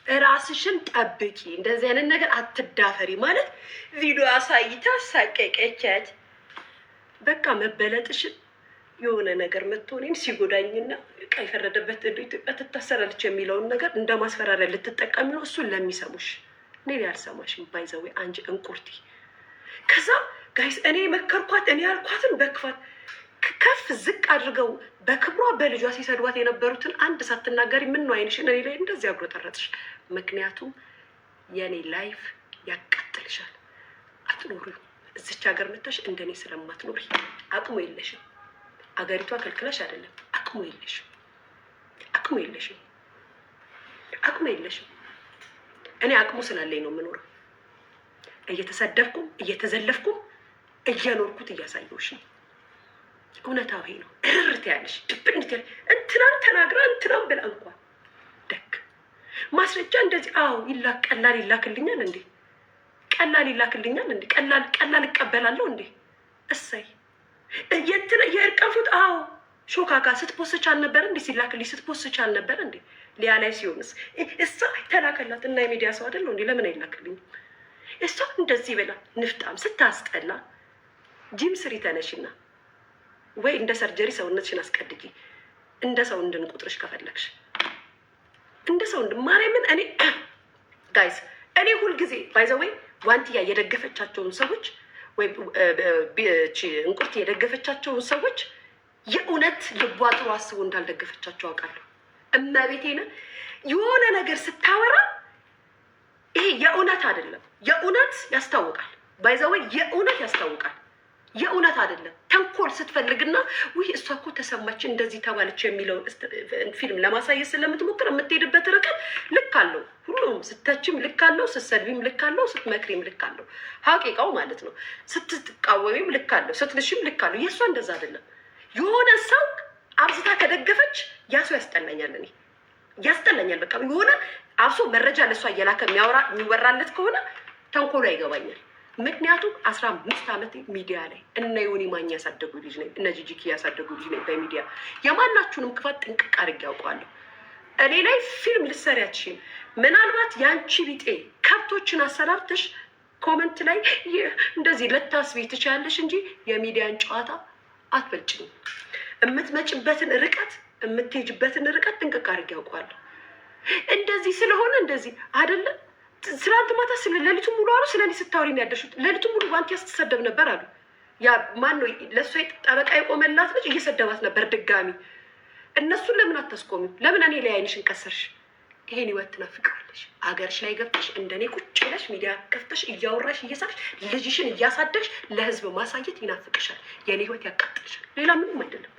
ራስሽን ጠብቂ፣ እንደዚህ አይነት ነገር አትዳፈሪ ማለት ቪዲዮ አሳይታ ሳቀቀቻት። በቃ መበለጥሽን የሆነ ነገር መጥቶ እኔን ሲጎዳኝና በቃ የፈረደበት ኢትዮጵያ ትታሰራለች የሚለውን ነገር እንደ ማስፈራሪያ ልትጠቀሚ ነው። እሱን ለሚሰሙሽ እኔ ያልሰማሽም ባይዘዌ አንቺ እንቁርቲ። ከዛ ጋይስ እኔ መከርኳት፣ እኔ ያልኳትን በክፋት ከፍ ዝቅ አድርገው በክብሯ በልጇ ሲሰድቧት የነበሩትን አንድ ሳትናገሪ ምን ነው አይንሽን እኔ ላይ እንደዚህ አጉረጠረጥሽ? ምክንያቱም የእኔ ላይፍ ያቃጥልሻል። አትኖሪ እዚች ሀገር መጥተሽ እንደኔ ስለማትኖሪ አቅሙ የለሽም። አገሪቷ ከልክለሽ አይደለም፣ አቅሙ የለሽም። አቅሙ የለሽም። አቅሙ የለሽም። እኔ አቅሙ ስላለኝ ነው የምኖረው። እየተሰደብኩም እየተዘለፍኩም እየኖርኩት እያሳየሁሽ ነው። እውነታዊ ነው። እርርት ያለሽ ድብንት ያለ እንትናን ተናግራ እንትናን ብላ እንኳን ደግ ማስረጃ እንደዚህ ቀላል ይላክልኛል እንዴ? ቀላል ይላክልኛል እንዴ? ቀላል እቀበላለሁ እንዴ? እሰይ የእርቀፉት ሾካካ ስትፖስች አልነበረ እንዴ? ሲላክልኝ ስትፖስች አልነበረ እንዴ? ሊያ ላይ ሲሆንስ እሷ ተላከላት እና የሚዲያ ሰው አይደለሁ እንዴ? ለምን አይላክልኝም? እሷ እንደዚህ ብላ ንፍጣም ስታስጠላ ጂም ስሪ ተነሽና ወይ እንደ ሰርጀሪ ሰውነትሽን አስቀድጂ። እንደ ሰው እንድንቁጥርሽ ከፈለግሽ እንደ ሰው ማርያምን እኔ ጋይስ እኔ ሁልጊዜ ባይዘወይ ዋንትያ የደገፈቻቸውን ሰዎች ወይ እንቁርት የደገፈቻቸውን ሰዎች የእውነት ልቧ ጥሩ አስቦ እንዳልደገፈቻቸው አውቃለሁ። እመቤቴን የሆነ ነገር ስታወራ ይሄ የእውነት አይደለም። የእውነት ያስታውቃል። ባይዘወይ የእውነት ያስታውቃል። የእውነት አይደለም። ተንኮል ስትፈልግና ውይ እሷ እኮ ተሰማች እንደዚህ ተባለች የሚለውን ፊልም ለማሳየት ስለምትሞክር የምትሄድበት ርቀት ልክ አለው። ሁሉም ስተችም ልክ አለው፣ ስትሰድቢም ልክ አለው፣ ስትመክሪም ልክ አለው። ሀቂቃው ማለት ነው። ስትቃወሚም ልክ አለው፣ ስትልሽም ልክ አለው። የእሷ እንደዛ አይደለም። የሆነ ሰው አብዝታ ከደገፈች ያ ሰው ያስጠላኛል። እኔ ያስጠላኛል። በቃ የሆነ አብሶ መረጃ ለእሷ እየላከ የሚወራለት ከሆነ ተንኮሉ አይገባኛል። ምክንያቱም 15 ዓመት ሚዲያ ላይ እነ ዮኒ ማኛ ያሳደጉ ልጅ ነኝ፣ እነ ጂጂኪ ያሳደጉ ልጅ ነኝ። በሚዲያ የማናችሁንም ክፋት ጥንቅቅ አድርጌ ያውቀዋለሁ። እኔ ላይ ፊልም ልትሰሪ አትችይም። ምናልባት ያንቺ ቢጤ ከብቶችን አሰናብተሽ ኮመንት ላይ እንደዚህ ልታስቢ ትችያለሽ እንጂ የሚዲያን ጨዋታ አትበልጭም። የምትመጭበትን ርቀት የምትሄጅበትን ርቀት ጥንቅቅ አድርጌ ያውቀዋለሁ። እንደዚህ ስለሆነ እንደዚህ አይደለም። ትናንት ማታ ሌሊቱን ሙሉ አሉ ስለኔ ስታወሪ ነው ያደርሹት። ሌሊቱን ሙሉ ዋንቲያ ስትሰደብ ነበር አሉ። ያ ማን ነው ለእሷ ጠበቃ የቆመላት ልጅ እየሰደባት ነበር ድጋሚ። እነሱን ለምን አታስቆሚም? ለምን እኔ ላይ አይንሽን ቀሰርሽ? ይሄን ህይወት ትናፍቀዋለሽ። አገርሽ ላይ ገብተሽ እንደኔ ቁጭ ብለሽ ሚዲያ ከፍተሽ እያወራሽ እየሳቅሽ ልጅሽን እያሳደግሽ ለህዝብ ማሳየት ይናፍቅሻል። የኔ ህይወት ያቃጥልሻል። ሌላ ምንም አይደለም።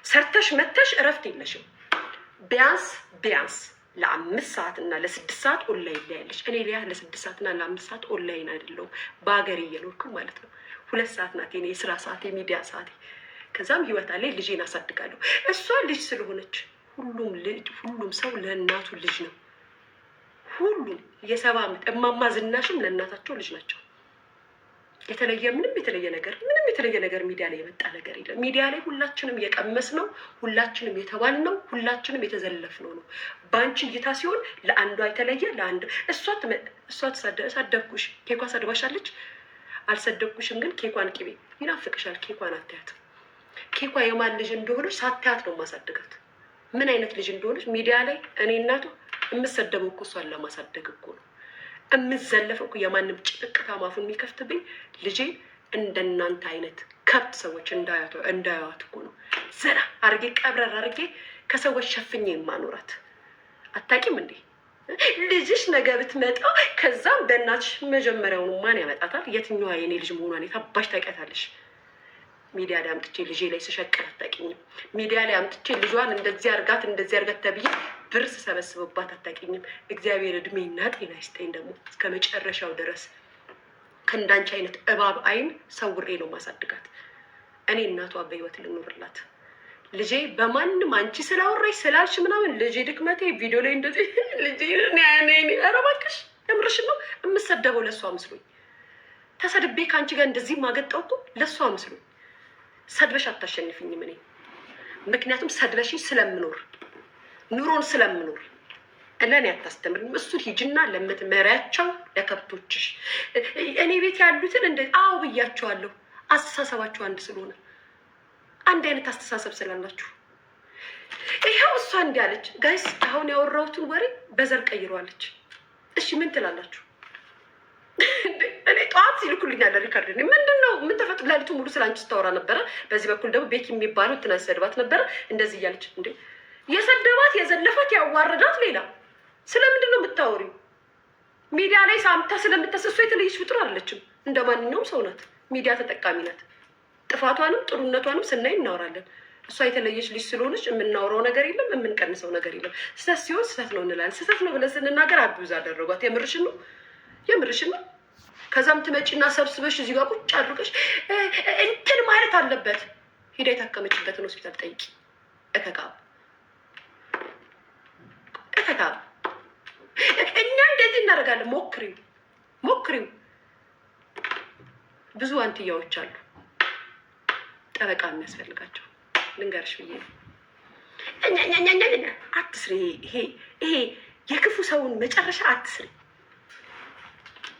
ሰርተሽ መተሽ እረፍት የለሽም። ቢያንስ ለ5 ሰዓት እና ለ6 ሰዓት ኦንላይን ላይ ያለሽ። እኔ ሊያ ለ6 ሰዓት እና ለ5 ሰዓት ኦንላይን አይደለሁም፣ በሀገር እየኖርኩ ማለት ነው። 2 ሰዓት ናት የኔ የስራ ሰዓት፣ የሚዲያ ሰዓት። ከዛም ህይወት ላይ ልጄን አሳድጋለሁ። እሷ ልጅ ስለሆነች ሁሉም ሰው ለእናቱ ልጅ ነው። ሁሉም የ70 ዓመት እማማ ዝናሽም ለእናታቸው ልጅ ናቸው። ምንም የተለየ ነገር ሚዲያ ላይ የመጣ ነገር የለም። ሚዲያ ላይ ሁላችንም የቀመስ ነው፣ ሁላችንም የተባል ነው፣ ሁላችንም የተዘለፍ ነው። በአንቺ እይታ ሲሆን ለአንዷ የተለየ ለአንዱ እሷ ሳደብኩሽ ኬኳ ሰድባሻለች። አልሰደብኩሽም ግን ኬኳን ቅቤ ይናፍቅሻል። ኬኳን አታያትም። ኬኳ የማን ልጅ እንደሆነች ሳታያት ነው ማሳደጋት። ምን አይነት ልጅ እንደሆነች ሚዲያ ላይ እኔ እናቱ የምሰደበው እኮ እሷን ለማሳደግ እኮ ነው። የምዘለፈው እኮ የማንም ጭቅቅታ ማፉን የሚከፍትብኝ ልጄ እንደናንተ አይነት ከብት ሰዎች እንዳያዋት እኮ ነው። ዘና አርጌ ቀብረር አርጌ ከሰዎች ሸፍኜ የማኖራት። አታውቂም እንዴ? ልጅሽ ነገ ብትመጣ ከዛም በእናትሽ መጀመሪያውኑ ማን ያመጣታል? የትኛዋ የኔ ልጅ መሆኗን የታባሽ ታውቂያታለሽ? ሚዲያ ላይ አምጥቼ ልጄ ላይ ስሸቅል አታውቂኝም። ሚዲያ ላይ አምጥቼ ልጇን እንደዚህ አርጋት ተብዬ ብር ስሰበስብባት አታውቂኝም። እግዚአብሔር እድሜና ጤና ይስጠኝ ደግሞ እስከ መጨረሻው ድረስ ከእንዳንቺ አይነት እባብ አይን ሰውሬ ነው ማሳድጋት። እኔ እናቷ በህይወት ልኖርላት። ልጄ በማንም አንቺ ስላወራሽ ስላልሽ ምናምን ልጄ ድክመቴ ቪዲዮ ላይ እንደዚህ ልጄ ኧረ እባክሽ የምርሽ ነው። የምሰደበው ለእሷ መስሎኝ ተሰድቤ ከአንቺ ጋር እንደዚህ ማገጣው እኮ ለእሷ መስሎኝ። ሰድበሽ አታሸንፍኝም እኔ። ምክንያቱም ሰድበሽኝ ስለምኖር ኑሮን ስለምኖር ለእኔ አታስተምርም። እሱን ሂጅና ለምትመሪያቸው ለከብቶችሽ። እኔ ቤት ያሉትን አዎ ብያቸዋለሁ። አስተሳሰባችሁ አንድ ስለሆነ አንድ አይነት አስተሳሰብ ስላላችሁ ይኸው እሷ እንዲህ አለች። ጋይስ አሁን ያወራሁትን ወሬ በዘር ቀይሯለች። እሺ ምን ትላላችሁ? እኔ ጠዋት ሲልኩልኛል ሪካርድ ምንድን ነው ምን ተፈጥሮ ሌሊቱን ሙሉ ስለ አንቺ ስታወራ ነበረ። በዚህ በኩል ደግሞ ቤኪ የሚባለው ትናንት ሰድባት ነበረ እንደዚህ እያለች እንዴ የሰደባት የዘለፋት ያዋረዳት ሌላ። ስለምንድን ነው የምታወሪው? ሚዲያ ላይ ሳምታ ስለምታሰሱ የተለየች ፍጡር አይደለችም። እንደ ማንኛውም ሰው ናት። ሚዲያ ተጠቃሚ ናት። ጥፋቷንም ጥሩነቷንም ስናይ እናወራለን። እሷ የተለየች ልጅ ስለሆነች የምናወራው ነገር የለም፣ የምንቀንሰው ነገር የለም። ስህተት ሲሆን ስህተት ነው እንላለን። ስህተት ነው ብለን ስንናገር አቢውዝ አደረጓት። የምርሽን ነው የምርሽን ነው። ከዛም ትመጪና ሰብስበሽ እዚህ ጋር ቁጭ አድርገሽ እንትን ማለት አለበት። ሂዳ የታከመችበትን ሆስፒታል ጠይቂ። እከካብ እኛ እንደዚህ እናደርጋለን። ሞክሪው። ብዙ አንትያዎች አሉ ጠበቃ የሚያስፈልጋቸው። ልንገርሽ ብዬ ነው። አትስሪ። ይሄ የክፉ ሰውን መጨረሻ አትስሪ።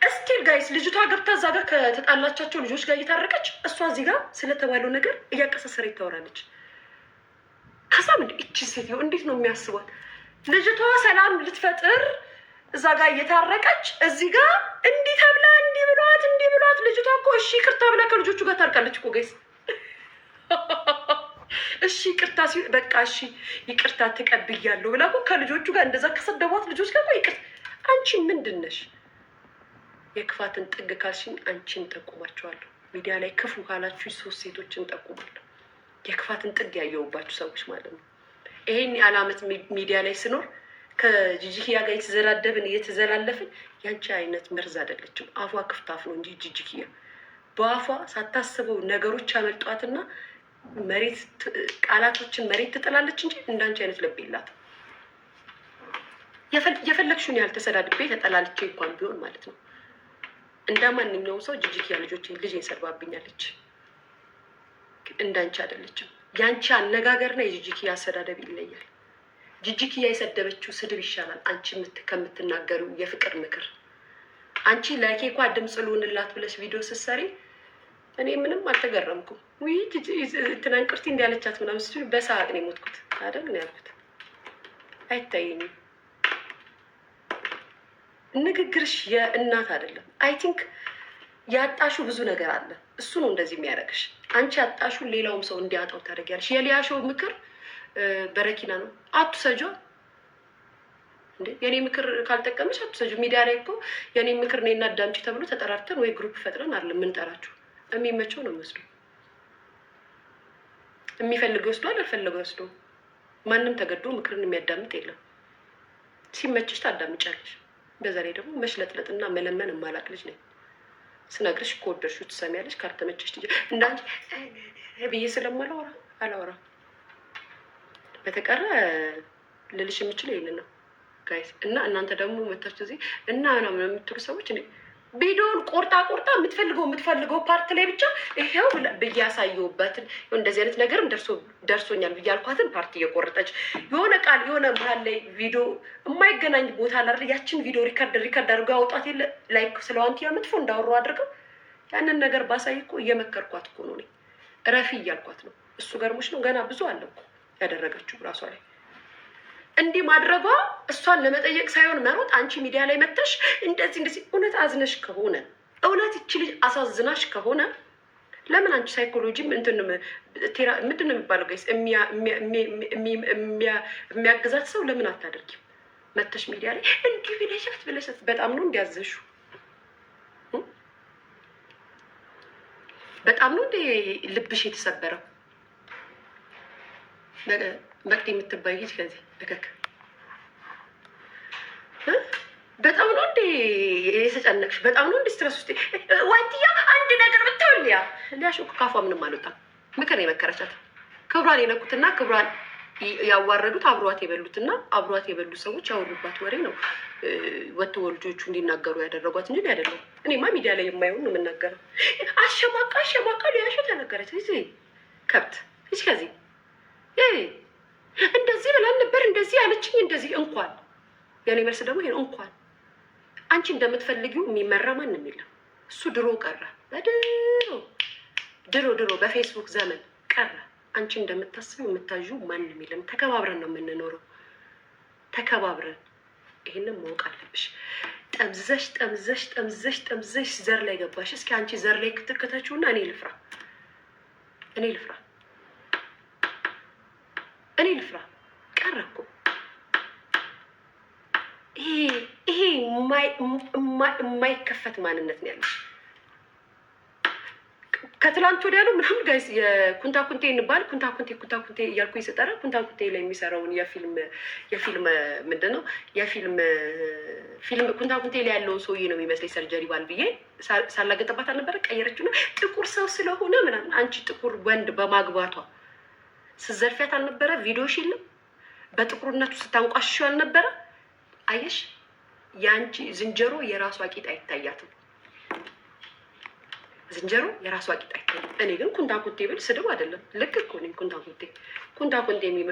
እስቲል ጋይስ ልጅቷ ገብታ እዛ ጋር ከተጣላቻቸው ልጆች ጋር እየታረቀች እሷ እዚህ ጋር ስለተባለው ነገር እያቀሳሰረ ታወራለች። ከዛ ምን እቺ ሴትዮ እንዴት ነው የሚያስቧት? ልጅቷ ሰላም ልትፈጥር እዛ ጋር እየታረቀች እዚህ ጋር እንዲህ ተብላ እንዲህ ብሏት ልጅቷ እኮ እሺ ይቅርታ ብላ ከልጆቹ ጋር ታርቃለች እኮ ጋይስ። እሺ ይቅርታ በቃ እሺ ይቅርታ ተቀብያለሁ ብላ እኮ ከልጆቹ ጋር እንደዛ ከሰደቧት ልጆች ጋር ይቅርታ። አንቺ ምንድን ነሽ? የክፋትን ጥግ ካልሽኝ አንቺን ጠቁማቸዋለሁ። ሚዲያ ላይ ክፉ ካላችሁ 3 ሴቶችን ጠቁማለሁ። የክፋትን ጥግ ያየሁባችሁ ሰዎች ማለት ነው። ይሄን የዓላመት ሚዲያ ላይ ስኖር ከጂጂኪያ ጋር የተዘላደብን እየተዘላለፍን ያንቺ አይነት መርዝ አይደለችም። አፏ ክፍታፍ ነው እንጂ ጂጂኪያ በአፏ ሳታስበው ነገሮች ያመልጧትና ቃላቶችን መሬት ትጥላለች እንጂ እንዳንቺ አይነት ልብ የላትም። የፈለግሽውን ያህል ተሰዳድቤ ተጠላልቼ እንኳን ቢሆን ማለት ነው እንደ ማንኛውም ሰው ጂጂኪያ ልጄን ሰድባብኛለች። እንዳንቺ አይደለችም። ያንቺ አነጋገርና የጂጂኪያ አሰዳደብ ይለያል። ጂጂኪያ የሰደበችው ስድብ ይሻላል አንቺ ከምትናገሩ የፍቅር ምክር። አንቺ ለኬኳ ድምፅ ልሆንላት ብለሽ ቪዲዮ ስትሰሪ እኔ ምንም አልተገረምኩም። ውይ ትናንቅርቲ እንዲያለቻት ምናምን ስትሉ በሳቅ ነው የሞትኩት አይደል ነው ያልኩት። አይታየኝም ንግግርሽ የእናት አይደለም። አይ ቲንክ ያጣሹ ብዙ ነገር አለ። እሱ ነው እንደዚህ የሚያደርግሽ። አንቺ ያጣሹ ሌላውም ሰው እንዲያጣው ታደርጊያለሽ። የሊያሾው ምክር በረኪና ነው። አትሰጆ እንዴ የኔ ምክር ካልጠቀመሽ አትሰጆ። ሚዲያ ላይ እኮ የኔ ምክር ነይና አዳምጪ ተብሎ ተጠራርተን ወይ ግሩፕ ፈጥረን አይደለም የምንጠራችሁ። የሚመቸው ነው መስሎ የሚፈልገው ወስዷል፣ አልፈለገው ወስዶ ማንም ተገዶ ምክርን የሚያዳምጥ የለም። ሲመችሽ ታዳምጫለሽ። በዛ ላይ ደግሞ መሽለጥለጥና መለመን የማላቅ ልጅ ነኝ። ስነግርሽ ከወደድሽው ትሰሚያለሽ፣ ካልተመቸሽ ትጂ እንዳንቺ ብዬ ስለማላወራ አላወራ። በተቀረ ልልሽ የምችለው ይሄንን ነው ጋይስ። እና እናንተ ደግሞ መታችሁ እዚህ እና ምናምን የምትሉ ሰዎች እኔ ቪዲዮውን ቆርጣ የምትፈልገው ፓርት ላይ ብቻ ይሄው ብዬ ያሳየሁበትን እንደዚህ አይነት ነገርም ደርሶኛል ብዬ አልኳትን ፓርት እየቆረጠች የሆነ ቃል የሆነ መሀል ላይ ቪዲዮ የማይገናኝ ቦታ ላይ ያችን ቪዲዮ ሪከርድ አድርገው ያወጣት የለ ላይክ ስለዋንቲያ መጥፎ እንዳወራው አድርገው ያንን ነገር ባሳይ እኮ እየመከርኳት እኮ ነው። እኔ እረፊ እያልኳት ነው። እሱ ገርሞች ነው ገና ብዙ አለ እኮ ያደረገችው ራሷ ላይ እንዲህ ማድረጓ እሷን ለመጠየቅ ሳይሆን መሮጥ። አንቺ ሚዲያ ላይ መጥተሽ እንደዚህ እውነት አዝነሽ ከሆነ እውነት እቺ ልጅ አሳዝናሽ ከሆነ ለምን አንቺ ሳይኮሎጂ ምንድን ነው የሚባለው ጋይስ የሚያግዛት ሰው ለምን አታደርጊም? መጥተሽ ሚዲያ ላይ እንዲህ ብለሻት በጣም ነው እንዲያዘሹ በጣም ነው እንደ ልብሽ የተሰበረው። በቅት የምትባይ ሂጅ ከዚህ እከክ በጣም ነው እንደ የተጨነቅሽ። በጣም ነው እንደ ስትረስ ውስጥ ዋንቲያ አንድ ነገር ብታውልያ ሊያሾክ ካፏ ምንም አልወጣም። ምክር የመከረቻት ክብሯን የነኩትና ክብሯን ያዋረዱት አብሯት የበሉት ሰዎች ያወሩባት ወሬ ነው ወጥተው ልጆቹ እንዲናገሩ ያደረጓት እንጂ አይደለም። እኔማ ሚዲያ ላይ የማይሆን ነው የምናገረው። አሸማቃ ሊያሾ ተነገረች። እዚህ ከብት እዚህ ከዚህ እንደዚህ ብለን ነበር እንደዚህ ያለችኝ እንደዚህ እንኳን የኔ መልስ ደግሞ ይሄ ነው። እንኳን አንቺ እንደምትፈልጊው የሚመራ ማንም የለም። እሱ ድሮ ቀረ። ድሮ በፌስቡክ ዘመን ቀረ። አንቺ እንደምታስቢው የምታዥው ማንም የለም። ተከባብረን ነው የምንኖረው። ተከባብረን ይሄንን ማወቅ አለብሽ። ጠምዘሽ ዘር ላይ ገባሽ። እስኪ አንቺ ዘር ላይ ክትከተችውና እኔ ልፍራ። ቀረ እኮ ይሄ የማይከፈት ማንነት ነው ያለሽ። ከትላንት ወዲያ ነው ምናምን ጋይስ የኩንታኩንቴ እንባል ኩንታኩንቴ እያልኩኝ ስጠራ ኩንታኩንቴ ላይ የሚሰራውን የፊልም ምንድን ነው ፊልም ኩንታኩንቴ ላይ ያለውን ሰውዬ ነው የሚመስለኝ ሰርጀሪ ባል ብዬ ሳላገጠባት አልነበረ ቀየረችው ነው ጥቁር ሰው ስለሆነ ምናምን። አንቺ ጥቁር ወንድ በማግባቷ ስዘርፊያት አልነበረ? ቪዲዮሽ የለም? በጥቁርነቱ ስታንቋሽሽ አልነበረ? አየሽ፣ የአንቺ ዝንጀሮ የራሷ ቂጥ አይታያትም። ዝንጀሮ የራሷ ቂጥ አይታያትም። እኔ ግን ኩንታኩንቴ ብል ስድብ አይደለም። ልክ እኮ ነኝ። ኩንታኩንቴ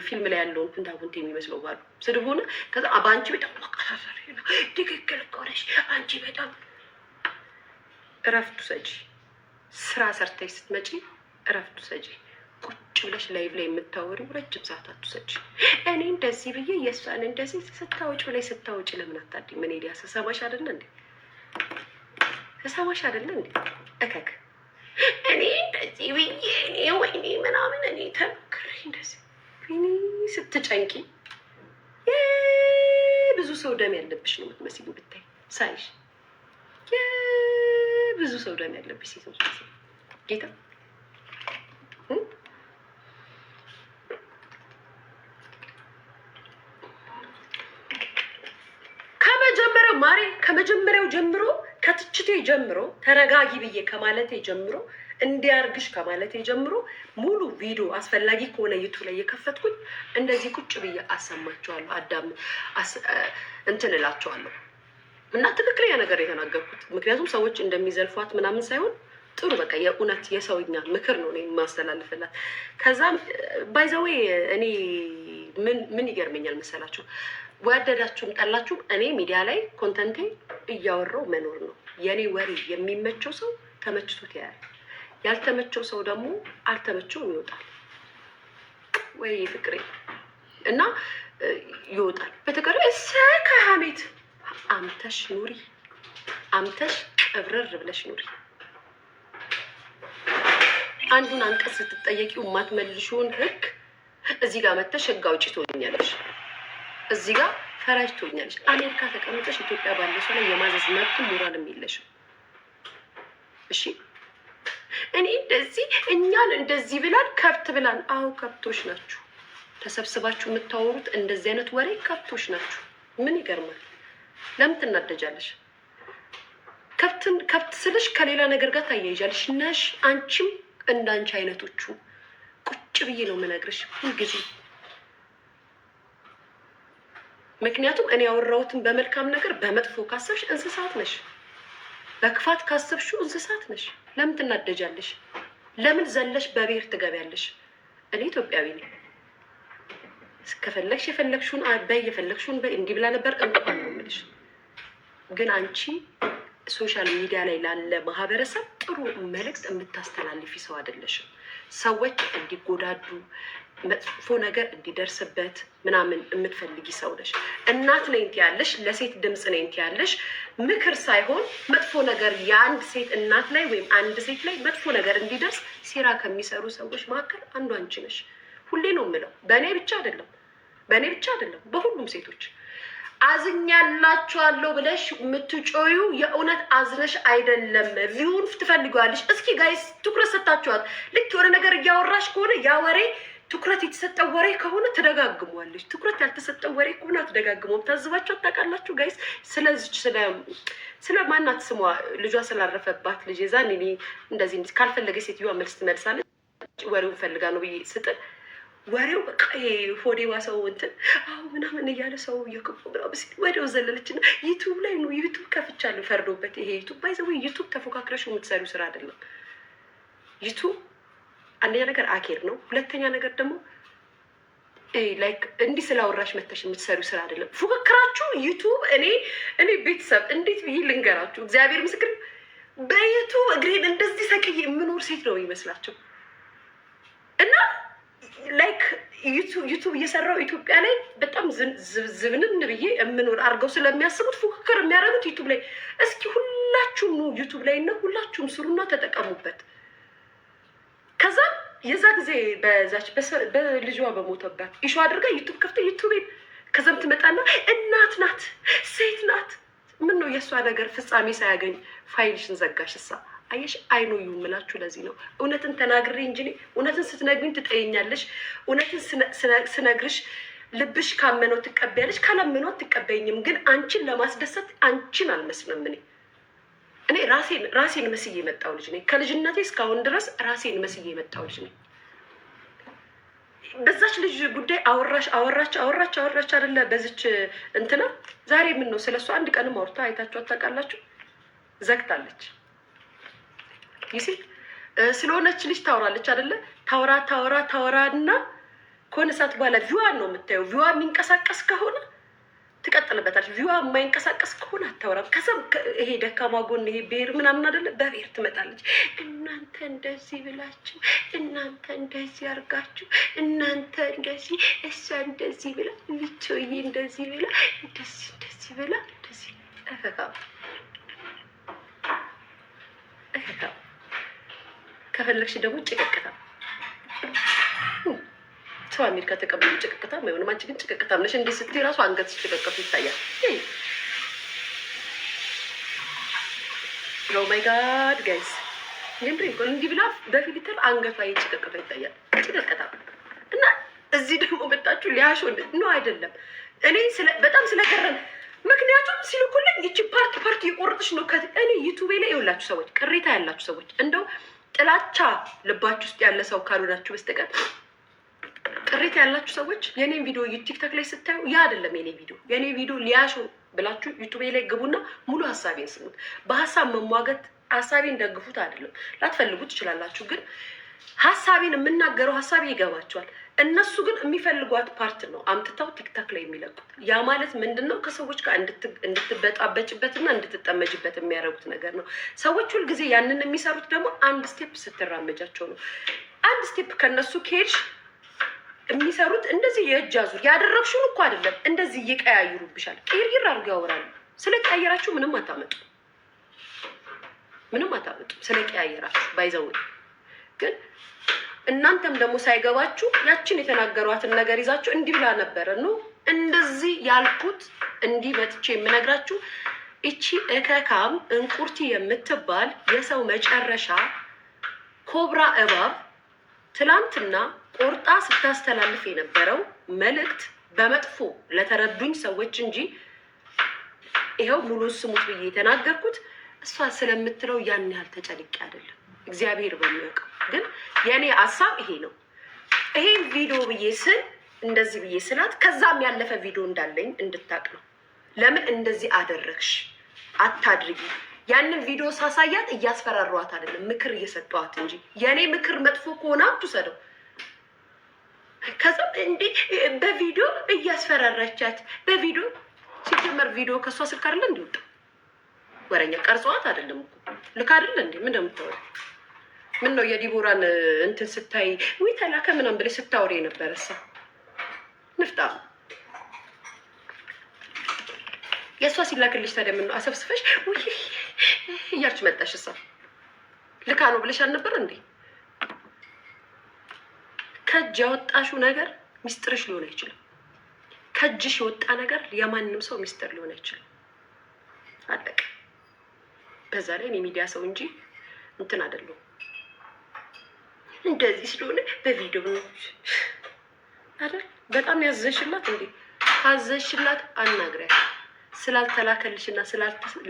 ፊልም ላይ ያለውን ኩንታኩንቴ የሚመስለው ባሉ ስድብ ሆነ። ከዛ በአንቺ በጣም ማቀሳሰር ነው። ትክክል እኮ ነሽ አንቺ። በጣም እረፍቱ ሰጂ። ስራ ሰርተሽ ስትመጪ እረፍቱ ሰጂ። ቁጭ ብለሽ ላይቭ ላይ የምታወሪው ረጅም ሰዓት አትውሰጂ። እኔ እንደዚህ ብዬ የእሷን እንደዚህ ስታወጪ ላይ ስታወጪ ለምን አታድሪ? ምን ሄዲያ ስሰማሽ አይደለ እንዴ? ስሰማሽ አይደለ እንዴ? እከክ እኔ እንደዚህ ብዬ እኔ ወይኔ ምናምን እኔ ተመክሬ እንደዚህ እኔ ስትጨንቂ ብዙ ሰው ደም ያለብሽ ነው የምትመስሉ ብታይ ሳይሽ ብዙ ሰው ደም ያለብሽ ሴት ነው ጌታ ከመጀመሪያው ጀምሮ ከትችቴ ጀምሮ ተረጋጊ ብዬ ከማለቴ ጀምሮ እንዲያርግሽ ከማለቴ ጀምሮ ሙሉ ቪዲዮ አስፈላጊ ከሆነ ዩቱብ ላይ የከፈትኩኝ እንደዚህ ቁጭ ብዬ አሰማቸዋለሁ። አዳም እንትን እላቸዋለሁ እና ትክክለኛ ነገር የተናገርኩት ምክንያቱም ሰዎች እንደሚዘልፏት ምናምን ሳይሆን ጥሩ በቃ የእውነት የሰውኛ ምክር ነው እኔ የማስተላልፍላት። ከዛም ባይዘዌ እኔ ምን ይገርመኛል መሰላችሁ? ወደዳችሁም ጠላችሁም እኔ ሚዲያ ላይ ኮንተንቴ እያወራው መኖር ነው። የኔ ወሬ የሚመቸው ሰው ተመችቶት ያያል፣ ያልተመቸው ሰው ደግሞ አልተመቸውም ይወጣል። ወይ ፍቅሬ እና ይወጣል። በተቀረ ከሀሜት አምተሽ ኑሪ፣ አምተሽ ቅብርር ብለሽ ኑሪ። አንዱን አንቀጽ ስትጠየቂው የማትመልሺውን ህግ እዚህ ጋር መተሽ ህግ አውጪ ትሆኛለሽ። እዚህ ጋር ፈራጅ ትሆኛለሽ። አሜሪካ ተቀምጠሽ ኢትዮጵያ ባለ ሰው ላይ የማዘዝ መብት ሞራልም የለሽም። እሺ እኔ እንደዚህ እኛን እንደዚህ ብላን ከብት ብላን። አዎ ከብቶች ናችሁ። ተሰብስባችሁ የምታወሩት እንደዚህ አይነት ወሬ ከብቶች ናችሁ። ምን ይገርማል? ለምን ትናደጃለሽ? ከብት ስልሽ ከሌላ ነገር ጋር ታያይዣለሽ ነሽ። አንቺም እንዳንቺ አይነቶቹ ቁጭ ብዬ ነው የምነግርሽ ሁልጊዜ። ምክንያቱም እኔ ያወራሁትን በመልካም ነገር በመጥፎ ካሰብሽ እንስሳት ነሽ፣ በክፋት ካሰብሽው እንስሳት ነሽ። ለምን ትናደጃለሽ? ለምን ዘለሽ በብሔር ትገቢያለሽ? እኔ ኢትዮጵያዊ ነኝ። ከፈለግሽ የፈለግሽውን በይ፣ የፈለግሽውን በይ። እንዲህ ብላ ነበር እንኳን ነው የምልሽ። ግን አንቺ ሶሻል ሚዲያ ላይ ላለ ማህበረሰብ ጥሩ መልእክት የምታስተላልፊ ሰው አይደለሽም። ሰዎች እንዲጎዳዱ መጥፎ ነገር እንዲደርስበት ምናምን የምትፈልጊ ሰው ነሽ። እናት ነኝ ትያለሽ፣ ለሴት ድምፅ ነኝ ትያለሽ። ምክር ሳይሆን መጥፎ ነገር የአንድ ሴት እናት ላይ ወይም አንድ ሴት ላይ መጥፎ ነገር እንዲደርስ ሴራ ከሚሰሩ ሰዎች መካከል አንዱ አንቺ ነሽ። ሁሌ ነው የምለው፣ በእኔ ብቻ አይደለም፣ በሁሉም ሴቶች አዝኛላችኋለሁ ብለሽ የምትጮዩ የእውነት አዝነሽ አይደለም። ቪውን ትፈልገዋለሽ። እስኪ ጋይስ ትኩረት ሰጣችኋት። ልክ የሆነ ነገር እያወራሽ ከሆነ ያ ወሬ ትኩረት የተሰጠው ወሬ ከሆነ ትደጋግሟለች። ትኩረት ያልተሰጠው ወሬ ከሆነ አትደጋግመውም። ታዝባችሁ አታውቃላችሁ ጋይስ? ስለዚች ስለ ማናት ስሟ ልጇ ስላረፈባት ልጅ የዛን እኔ እንደዚህ ካልፈለገ ሴትዮዋ መልስ ትመልሳለች። ወሬውን ፈልጋ ነው ብዬ ስጥል ወሬው በቃ ይሄ ሆዴዋ ሰው እንትን አሁ ምናምን እያለ ሰው እየክፉ ምናምን ሲል ወዲያው ዘለለች እና ዩቱብ ላይ ነው ዩቱብ ከፍቻለሁ ፈርዶበት። ይሄ ዩቱብ ባይዘው ዩቱብ ተፎካክረሽ የምትሰሪው ስራ አይደለም። ዩቱብ አንደኛ ነገር አኬር ነው፣ ሁለተኛ ነገር ደግሞ ላይክ እንዲህ ስላወራሽ መተሽ የምትሰሪው ስራ አይደለም ፉክክራችሁ። ዩቱብ እኔ ቤተሰብ እንዴት ብዬ ልንገራችሁ? እግዚአብሔር ምስክር በዩቱብ እግሬን እንደዚህ ሰቅዬ የምኖር ሴት ነው ይመስላቸው እና ላይክ ዩቱብ እየሰራው ኢትዮጵያ ላይ በጣም ዝብንን ብዬ የምኖር አድርገው ስለሚያስቡት ፉክክር የሚያደርጉት ዩቱብ ላይ። እስኪ ሁላችሁም ነው ዩቱብ ላይ እና ሁላችሁም ስሩና ተጠቀሙበት። ከዛ የዛ ጊዜ በዛች በልጇ በሞተባት ኢሹ አድርጋ ዩቱብ ከፍተ ዩቱቤን ከዛም ትመጣና እናት ናት ሴት ናት። ምን ነው የእሷ ነገር ፍጻሜ ሳያገኝ ፋይልሽን ዘጋሽ እሳ አየሽ አይኖ ይምላችሁ። ለዚህ ነው እውነትን ተናግሬ እንጂ እውነትን ስትነግሪኝ ትጠይኛለሽ። እውነትን ስነግርሽ ልብሽ ካመነው ትቀበያለሽ፣ ካላመነው ትቀበይኝም። ግን አንቺን ለማስደሰት አንቺን አልመስልም። እኔ ራሴን መስዬ የመጣው ልጅ ነኝ። ከልጅነቴ እስካሁን ድረስ ራሴን መስዬ የመጣው ልጅ ነኝ። በዛች ልጅ ጉዳይ አወራች አይደለ? በዚች እንትና ዛሬ ምን ነው ስለሷ አንድ ቀንም አውርታ አይታችሁ አታውቃላችሁ? ዘግታለች። ይሲ ስለሆነች ልጅ ታወራለች አይደለ? ታወራና ከሆነ ሰዓት በኋላ ቪዋን ነው የምታየው። ቪዋ የሚንቀሳቀስ ከሆነ ትቀጥልበታለች። ቪዋ የማይንቀሳቀስ ከሆነ አታወራም። ከዛም ይሄ ደካማ ጎን ይሄ ብሔር ምናምን አይደለ? በብሔር ትመጣለች። እናንተ እንደዚህ ብላችሁ፣ እናንተ እንደዚህ አርጋችሁ፣ እናንተ እንደዚህ፣ እሷ እንደዚህ ብላ፣ ልጆዬ እንደዚህ ብላ፣ እንደዚህ ብላ፣ እንደዚህ እከካ ከፈለግሽ ደግሞ ጭቅቅታ ሰው አሜሪካ ተቀብሎ ጭቅቅታ ማይሆንም። አንቺ ግን ጭቅቅታ ነሽ። እንዴ ስትይ ራሱ አንገትሽ ጭቅቅቱ ይታያል። ኦ ማይ ጋድ ጋይስ እንዲህ ብላ በፊልተር አንገቷ ጭቅቅታ ይታያል። ጭቅቅታ እና እዚህ ደግሞ መጣችሁ ሊያሾ ነው አይደለም። እኔ በጣም ስለገረም ምክንያቱም ሲልኩልኝ ይቺ ፓርት የቆረጥሽ ነው። እኔ ዩቱቤ ላይ ይኸውላችሁ ሰዎች፣ ቅሬታ ያላችሁ ሰዎች፣ እንደው ጥላቻ ልባችሁ ውስጥ ያለ ሰው ካልሆናችሁ በስተቀር ቅሬታ ያላችሁ ሰዎች የኔን ቪዲዮ ቲክቶክ ላይ ስታዩ ያ አይደለም የኔ ቪዲዮ ሊያሾ ብላችሁ ዩቱቤ ላይ ግቡና ሙሉ ሀሳቤን ስሙት። በሀሳብ መሟገት ሀሳቤን ደግፉት አይደለም። ላትፈልጉ ትችላላችሁ፣ ግን ሀሳቤን የምናገረው ሀሳቤ ይገባቸዋል። እነሱ ግን የሚፈልጓት ፓርት ነው አምጥተው ቲክቶክ ላይ የሚለቁት። ያ ማለት ምንድን ነው? ከሰዎች ጋር እንድትበጣበጭበትና እንድትጠመጅበት የሚያደርጉት ነገር ነው። ሰዎች ሁልጊዜ ያንን የሚሰሩት ደግሞ አንድ ስቴፕ ስትራመጃቸው ነው። አንድ ስቴፕ ከነሱ ከሄድሽ የሚሰሩት እንደዚህ የእጅ አዙር ያደረግሽውን እኮ አይደለም፣ እንደዚህ እየቀያይሩብሻል። ቅይር አድርገው ያወራሉ። ስለ ቀያየራችሁ ምንም አታመጡ። ስለ ቀያየራችሁ ባይዘው ግን እናንተም ደግሞ ሳይገባችሁ ያችን የተናገሯትን ነገር ይዛችሁ እንዲህ ብላ ነበረ ነው እንደዚህ ያልኩት። እንዲህ መጥቼ የምነግራችሁ እቺ እከካም እንቁርቲ የምትባል የሰው መጨረሻ ኮብራ እባብ ትላንትና ቆርጣ ስታስተላልፍ የነበረው መልእክት በመጥፎ ለተረዱኝ ሰዎች እንጂ ይኸው ሙሉ ስሙት ብዬ የተናገርኩት እሷ ስለምትለው ያን ያህል ተጨንቄ አይደለም። እግዚአብሔር በሚያውቀው ግን የኔ ሀሳብ ይሄ ነው። ይሄን ቪዲዮ ብዬ እንደዚህ ብዬ ስላት ከዛም ያለፈ ቪዲዮ እንዳለኝ እንድታቅ ነው። ለምን እንደዚህ አደረግሽ አታድርጊ። ያንን ቪዲዮ ሳሳያት እያስፈራሯት አይደለም፣ ምክር እየሰጠዋት እንጂ የኔ ምክር መጥፎ ከሆነ አትውሰደው። ከዛም እንዴ በቪዲዮ እያስፈራራቻት በቪዲዮ ሲጀመር ቪዲዮ ከሷ ስልክ አይደለ እንዲወጣ ወረኛ ቀርጸዋት አይደለም እኮ ልክ አይደለ እንዴ? ምን እንደምታወሪ ምን ነው የዲቦራን እንትን ስታይ ወይ ተላከ ምናምን ብለሽ ስታወሪ የነበረ ሰው ንፍጣ የሷ ሲላክልሽ ታዲያ ምን ነው አሰብስፈሽ ወይ እያልሽ መጣሽ? እሷ ልካ ነው ብለሽ አልነበር እንዴ? ከእጅ ያወጣሽው ነገር ሚስጥርሽ ሊሆን አይችልም። ከእጅሽ የወጣ ነገር የማንም ሰው ሚስጥር ሊሆን አይችልም። አለቀ። በዛ ላይ የሚዲያ ሰው እንጂ እንትን አይደለም። እንደዚህ ስለሆነ በቪዲዮ ነው አይደል? በጣም ያዘሽላት እንዴ? ካዘሽላት አናግሪያት። ስላልተላከልሽና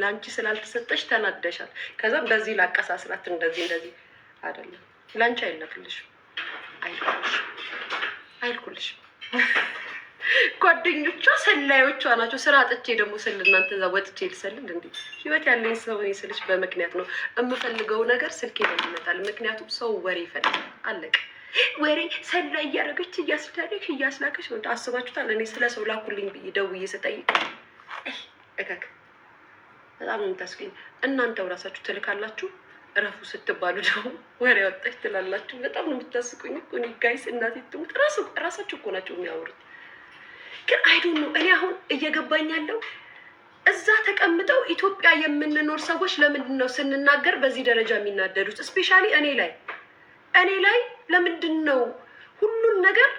ላንቺ ስላልተሰጠሽ ተናደሻል። ከዛም በዚህ ላቀሳስራት እንደዚህ አይደለም። ላንቺ አይላክልሽም፣ አይልኩልሽም። ጓደኞቿ ሰላዮቿ ናቸው። ስራ አጥቼ ደግሞ ስል እናንተ እዛ ወጥቼ ልሰልል እንዴ? ህይወት ያለኝ ሰው ስልሽ በምክንያት ነው። የምፈልገው ነገር ስልኬ ላይ ይመጣል። ምክንያቱም ሰው ወሬ ይፈልጋል። አለቀ። ወሬ ሰላ እያደረገች እያስዳለች እያስላከች ነው። አስባችሁታል? እኔ ስለ ሰው ላኩልኝ ብዬ ደውዬ ስጠይቅ እከክ በጣም ነው የምታስገኝ። እናንተው ራሳችሁ ትልካላችሁ፣ እረፉ ስትባሉ ደግሞ ወሬ ወጣች ትላላችሁ። በጣም ነው የምታስቁኝ እኮ እኔ ጋይስ፣ እናቴ ትሙት ራሳችሁ እኮ ናቸው የሚያወሩት። ግን አይዶን ነው እኔ አሁን እየገባኝ ያለው እዛ ተቀምጠው ኢትዮጵያ የምንኖር ሰዎች ለምንድን ነው ስንናገር በዚህ ደረጃ የሚናደዱት? እስፔሻሊ እኔ ላይ ለምንድን ነው ሁሉን ነገር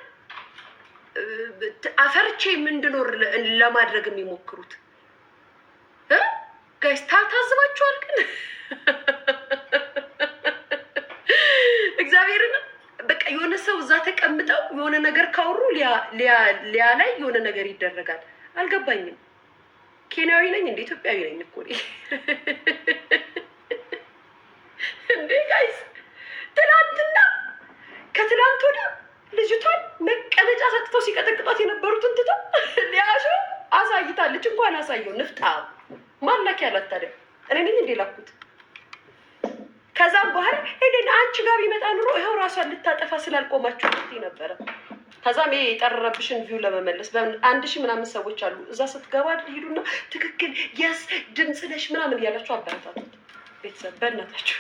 አፈርቼ እንድኖር ለማድረግ የሚሞክሩት? ጋይስ ታዝባችኋል? ግን እግዚአብሔርን በቃ የሆነ ሰው እዛ ተቀምጠው የሆነ ነገር ካወሩ ሊያ ላይ የሆነ ነገር ይደረጋል። አልገባኝም። ኬንያዊ ነኝ እንደ ኢትዮጵያዊ ነኝ እኮ እንዴ ጋይስ። ትናንትና ከትናንት ወዲያ ልጅቷን መቀመጫ ሰጥተው ሲቀጠቅጧት የነበሩትን ትተው ሊያሾ አሳይታለች። እንኳን አሳየው ንፍጣ ማላክ ያላት ታዲያ እኔ ነኝ እንዴ ላኩት? ከዛም በኋላ ሄደን አንቺ ጋር ቢመጣ ኑሮ ይኸው ራሷን ልታጠፋ ስላልቆማችሁ ነበረ። ከዛም ይሄ የጠረረብሽን ቪው ለመመለስ በ1000 ምናምን ሰዎች አሉ እዛ ስትገባ ሄዱና ትክክል የስ ድምፅ ነሽ ምናምን እያላችሁ አበረታቱት። ቤተሰብ በእናታችሁ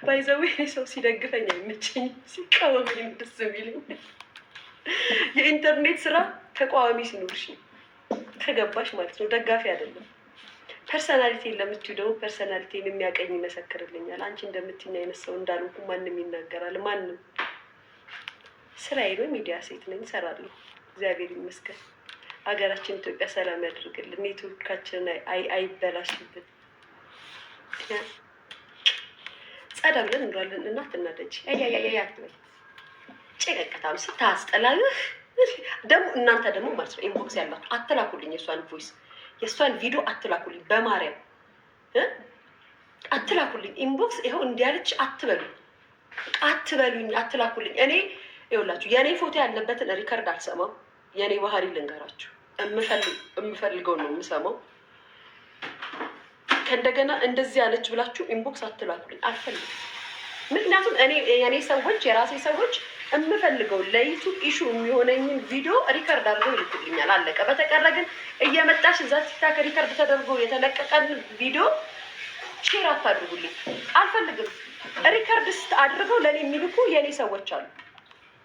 ባይዘዌ ሰው ሲደግፈኝ አይመቸኝ፣ ሲቃወመኝ ደስ የሚልኝ። የኢንተርኔት ስራ ተቃዋሚ ሲኖርሽ ነው ከገባሽ ማለት ነው፣ ደጋፊ አይደለም። ፐርሰናሊቲን ለምትዩ ደግሞ ፐርሰናሊቲን የሚያቀኝ ይመሰክርልኛል። አንቺ እንደምትኛ አይነት ሰው እንዳልኩ ማንም ይናገራል። ማንም ስራዬ ነው፣ ሚዲያ ሴት ነኝ፣ እሰራለሁ። እግዚአብሔር ይመስገን። ሀገራችን ኢትዮጵያ ሰላም ያደርግልን፣ ኔትወርካችንን አይበላሽብን፣ ጸዳ ብለን እንኖራለን። እናት እናደጅ አትበይ ጭቀቀታም ስታስጠላልህ ደግሞ እናንተ ደግሞ ማለት ነው ኢንቦክስ ያላችሁ አትላኩልኝ። የእሷን ቮይስ የእሷን ቪዲዮ አትላኩልኝ፣ በማርያም አትላኩልኝ። ኢንቦክስ ይኸው እንዲያለች አትበሉኝ፣ አትላኩልኝ። እኔ ይኸውላችሁ የእኔ ፎቶ ያለበትን ሪከርድ አልሰማም። የእኔ ባህሪ ልንገራችሁ፣ የምፈልገውን ነው የምሰማው። ከእንደገና እንደዚህ ያለች ብላችሁ ኢንቦክስ አትላኩልኝ፣ አልፈልግም። ምክንያቱም እኔ የእኔ ሰዎች የራሴ ሰዎች የምፈልገው ለዩቱብ ኢሹ የሚሆነኝን ቪዲዮ ሪከርድ አድርገው ይልኩልኛል፣ አለቀ። በተቀረ ግን እየመጣሽ እዛ ቲክታክ ሪከርድ ተደርጎ የተለቀቀን ቪዲዮ ሼር አታድርጉልኝ፣ አልፈልግም። ሪከርድ አድርገው ለእኔ የሚልኩ የእኔ ሰዎች አሉ፣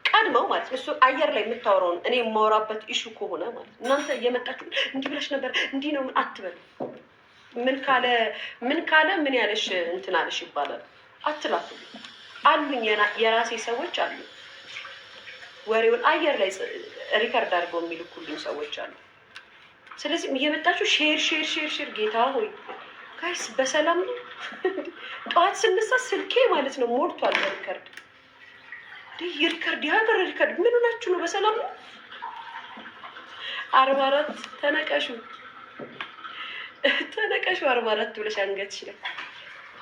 ቀድመው ማለት ነው። እሱ አየር ላይ የምታወራውን እኔ የማወራበት ኢሹ ከሆነ ማለት እናንተ እየመጣችሁ እንዲህ ብለሽ ነበር እንዲህ ነው አትበሉ። ምን ካለ ምን ያለሽ እንትን አለሽ ይባላል። አትላኩልኝ አሉኝ፣ የራሴ ሰዎች አሉ። ወሬውን አየር ላይ ሪከርድ አድርገው የሚልኩልኝ ሰዎች አሉ። ስለዚህ እየመጣችሁ ሼር ጌታ ሆይ ጋይስ በሰላም ነው። ጠዋት ስነሳ ስልኬ ማለት ነው ሞልቷል በሪከርድ። የሀገር ሪከርድ ምን ሆናችሁ ነው? በሰላም ነው። 44 ተነቀሹ 44 ብለሽ አንገትሽ ላይ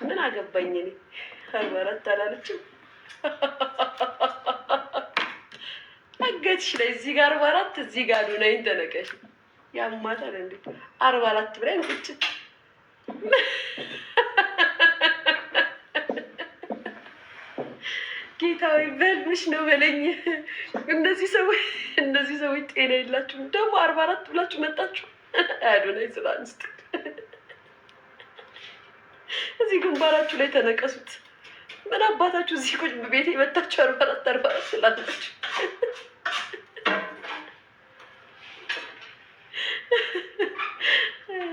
ምን አገባኝ እኔ 44 አላለችም። አንገትሽ ላይ እዚህ ጋር 44 እዚህ ጋር ዱናይን ተነቀሽ ያማታል እንዴ 44 ብለን ቁጭ ጌታዊ በልምሽ ነው በለኝ። እነዚህ ሰዎች ጤና የላችሁም። ደግሞ 44 ብላችሁ መጣችሁ። አዶናይ ስላንስት እዚህ ግንባራችሁ ላይ ተነቀሱት። ምን አባታችሁ እዚህ ቁጭ ቤት የመጣችሁ 44 ስላላችሁ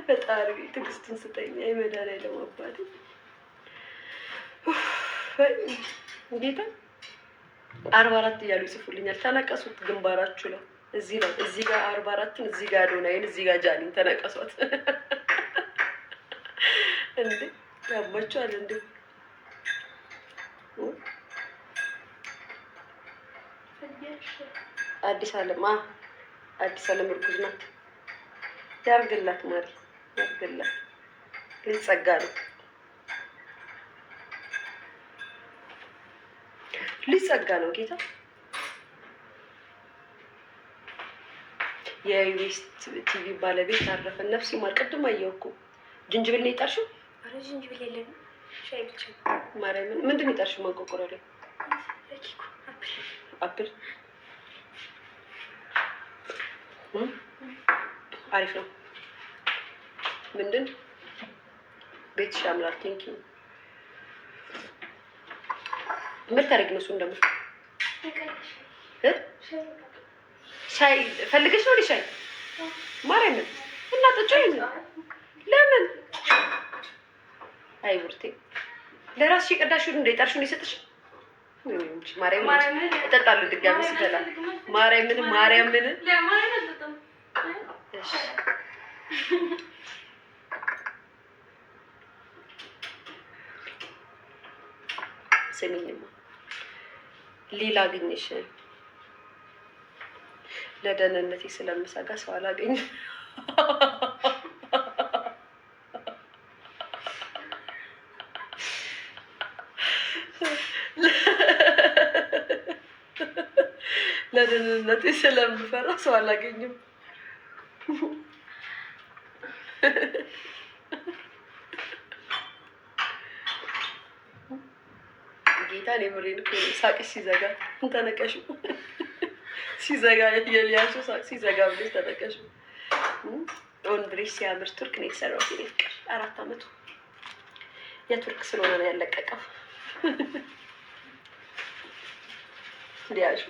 ፈጣሪ ትዕግስትን ስጠኝ። አይመዳላይ ለማባቴ ጌታ 44 እያሉ ይጽፉልኛል። ተነቀሱት ግንባራችሁ ላይ እዚህ ጋር 44ን እዚህ ጋር አዶናይን እዚህ ጋር ጃኒን ተነቀሷት። እንዴ ያማችኋል እንዴ? አዲስ ዓለም እርጉዝ ናት። ያርግላት ማሪ ያርግላት። ሊጸጋ ነው ሊጸጋ ነው ጌታ። የዩኤስ ቲቪ ባለቤት አረፈ። ነፍስ ይማር። ቅድም አየሁ እኮ ጅንጅብል ነው የጠርሽው? አረ ጅንጅብል የለም ሻይ ብቻ። ማርያምን ምንድን ነው የጠርሽው? ማንቆርቆሪያ ላይ አፕል አሪፍ ነው። ምንድን ቤትሽ ያምራል። ቴንኪው ምን ታደርጊ ነው? እሱን ደግሞ ሻይ ፈልገሽ ነው? ሻይ ማርያምን እና ጠጪው። ለምን? አይ ቡርቴ ለራስሽ የቀዳሽው እንደ ጠርሽው የሰጥሽ ማርያምን እጠጣለሁ ድጋሚ ሲበላ ማርያምን እሺ ስሚኝማ ሌላ አገኘሽ ለደህንነቴ ስለምሰጋ ሰው አላገኝም። ለደህንነቴ ስለምፈራ ሰው አላገኝም። ጌታን የምሬን እኮ ሳቅሽ ሲዘጋ ተነቀሹ። ሲዘጋ የሊያሱ ሳቅ ሲዘጋ ብለሽ ተነቀሹ። ኦንድሬስ ሲያምር ቱርክ ነው የተሰራው። ፍቅር 4 አመቱ የቱርክ ስለሆነ ነው ያለቀቀው። ሊያሹ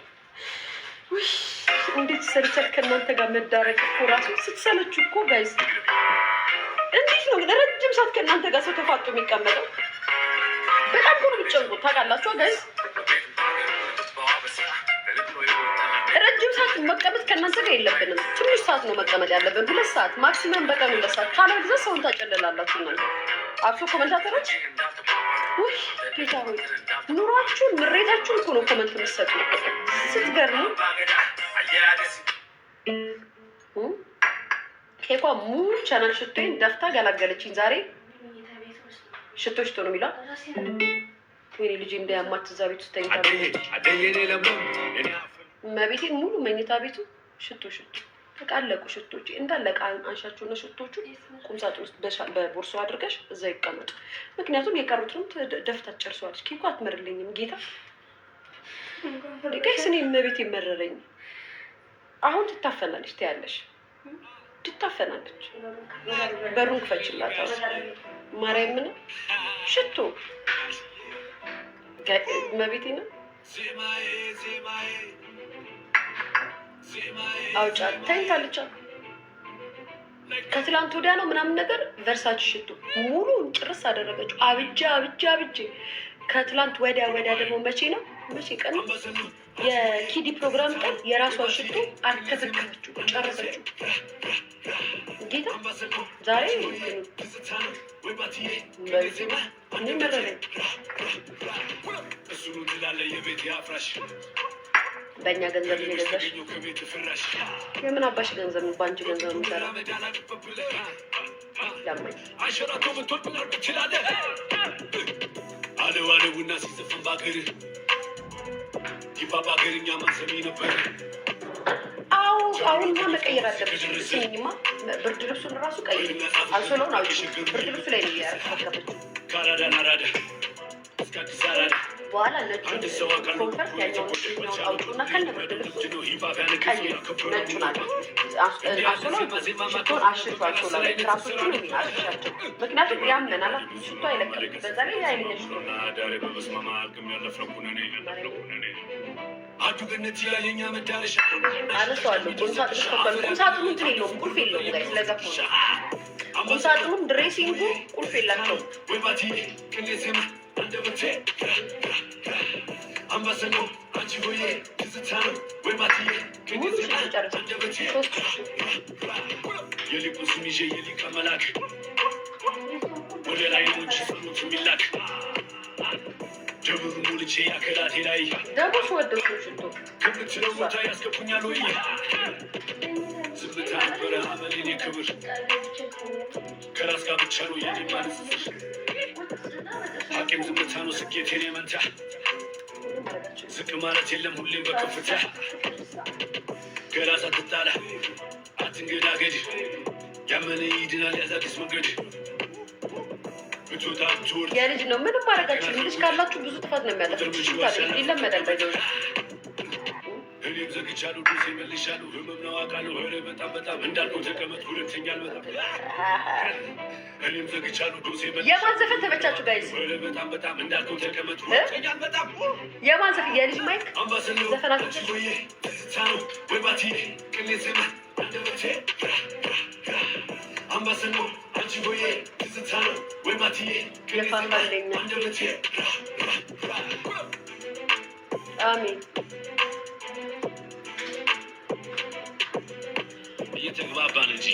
እንዴት ሰርቻል ከእናንተ ጋር መዳረቅ እኮ ራሱ ስትሰለቹ እኮ ጋይዝ። እንዴት ነው ግን ረጅም ሰዓት ከእናንተ ጋር ሰው ተፋጦ የሚቀመጠው? በጣም እኮ ነው የምትጨንቁት ታውቃላችሁ ጋይዝ። ረጅም ሰዓት መቀመጥ ከእናንተ ጋር የለብንም። ትንሽ ሰዓት ነው መቀመጥ ያለብን፣ 2 ሰዓት ማክሲመም በቀን 2 ሰዓት። ካለ ጊዜ ሰውን ታጨልላላችሁ እናንተ አብሶ ኮመንታተሮች። ውይ ጌታ ሆይ ኑሯችሁን ምሬታችሁን እኮ ነው ኮመንት የምትሰጡ ስትገርሙ። ኬኳ ሙሉ ቻናል ሽቶዬን ደፍታ ገላገለችኝ ዛሬ። ሽቶ ሽቶ ነው የሚለው። ወይኔ ልጅ እንዳያማት እዛ ቤት ውስጥ ተኝታ መቤቴን ሙሉ መኝታ ቤቱ ሽቶ ተቃለቁ። ሽቶች እንዳለቃ አንሻቸውና ሽቶቹ ቁምሳጥን ውስጥ በቦርሷ አድርገሽ እዛ ይቀመጡ። ምክንያቱም የቀሩትንም ደፍታ ጨርሰዋለች። ኬኳ አትመርልኝም ጌታ ጋይስ። እኔ መቤቴ መረረኝ። አሁን ትታፈናለች ትያለሽ፣ ትታፈናለች። በሩን ክፈችላት ማርያምን። ሽቶ መቤቴ ነው አውጫ ተኝታለች። ከትላንት ወዲያ ነው ምናምን ነገር ቨርሳች ሽቶ ሙሉን ጭርስ አደረገችው። አብጄ ከትላንት ወዲያ ደግሞ መቼ ቀን የኪዲ ፕሮግራም ቀን የራሷ ሽቶ አርከፈከፈችው፣ ጨረሰችው። ጌታ ዛሬ እኔ መረረኝ። በእኛ ገንዘብ እየገዛሽ የምን አባሽ ገንዘብ ነው? በአንቺ ገንዘብ ነው ሰራ ያመኝ አለ ቡና ሲዘፈን ባገር ይባባ ገርኛ ማሰሚ ነበር። አሁንማ መቀየር አለብሽ። ስሚኝማ ብርድ ልብሱን ራሱ ቀይር። አንሶላውን አውጪ። ብርድ ልብሱ ላይ ነው ያረከፈችው። በኋላ ነጩን ኮንፈርት ያኛውን አውጡና ከነ ብርድ ልብሱ ቀይር። ነጩን አለ አንሶላውን ሽቶን አሽቷ አንሶላ ላይ ትራሶቹን አሽሻቸው። ምክንያቱም ያመናል ሽቶ አይለቅም። በዛ ላይ የአይነኛ ሽቶ አነሳዋለሁ። ቁምሳጥኑ እንትን የለውም፣ ቁልፍ የለውም። ጋይ ስለዛ ቁምሳጥኑም ድሬሲንጉ ቁልፍ የላቸውም። ጀብሩ ሙልቼ ያከላቴ ላይ ዳቦሽ ወደው ሽቶ ከምትለው ቦታ ያስከፉኛል ወይ? ዝምታ ነበረ አመሌኔ ክብር ከራስ ጋር ብቻ ነው የኔ ማለት ሐቂም ዝምታ ነው ስኬቴን የመንታ ዝቅ ማለት የለም ሁሌም በከፍታ ከራስ አትጣላ አትንገዳገድ ያመነ ይድናል ያዛኪስ መንገድ የልጅ ነው ምንም ማድረጋችሁ። ልጅ ካላችሁ ብዙ ጥፋት ነው የሚያጠፋው። ይለመዳል ባይዘው እኔም ዘግቻለሁ ዱሴ መልሻለሁ ህመም ነው አውቃለሁ። ኧረ በጣም እንዳልከው ተቀመጥ ሁለተኛ አልመጣም። እኔም ዘግቻለሁ ዱሴ መልሻለሁ። የማን ዘፈን ተመቻችሁ ጋይስ? ኧረ በጣም እንዳልከው ተቀመጥ ሁለተኛ አልመጣም። የማን ዘፈን? የልጅ ማይክ ዘፈናችሁ ወይ ባቲ ቅሌ ዜማ አንደበቴ አምባሰል ነው አንቺ ሆዬ ትዝታ ነው ወይ ባቲ ቅሌ ዜማ አንደበቴ አሜን። እየተግባባን እንጂ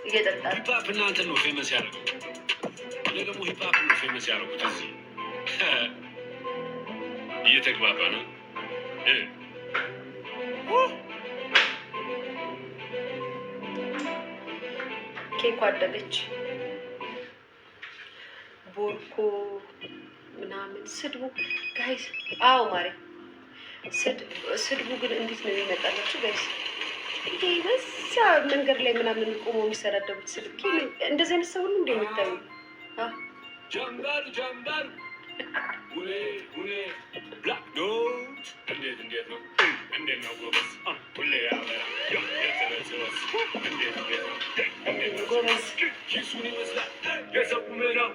እየተጠጣን ሂፓፕ እናንተ ነው ፌመስ ያደረገው። እኔ ደግሞ ሂፓፕ ነው ፌመስ ያደረጉት። እዚህ እየተግባባን ኬኳ አደገች። ቦርኮ ምናምን ስድቡ ጋይስ። አዎ ማሬ ስድቡ ግን እንዴት ነው የሚመጣላችሁ ጋይስ? ይሄ በዛ መንገድ ላይ ምናምን ቆሞ የሚሰዳደቡት ስድብ እንደዚህ አይነት ሰው ሁሉ እንደ የሚታዩ ጀምበር ሁሌ ብላክ ኖት እንዴት ነው ጎበዝ ሁሌ ያበራ የተረሰወስ እንዴት ነው ጎበዝ ኪሱን ይመስላል የሰው ምነው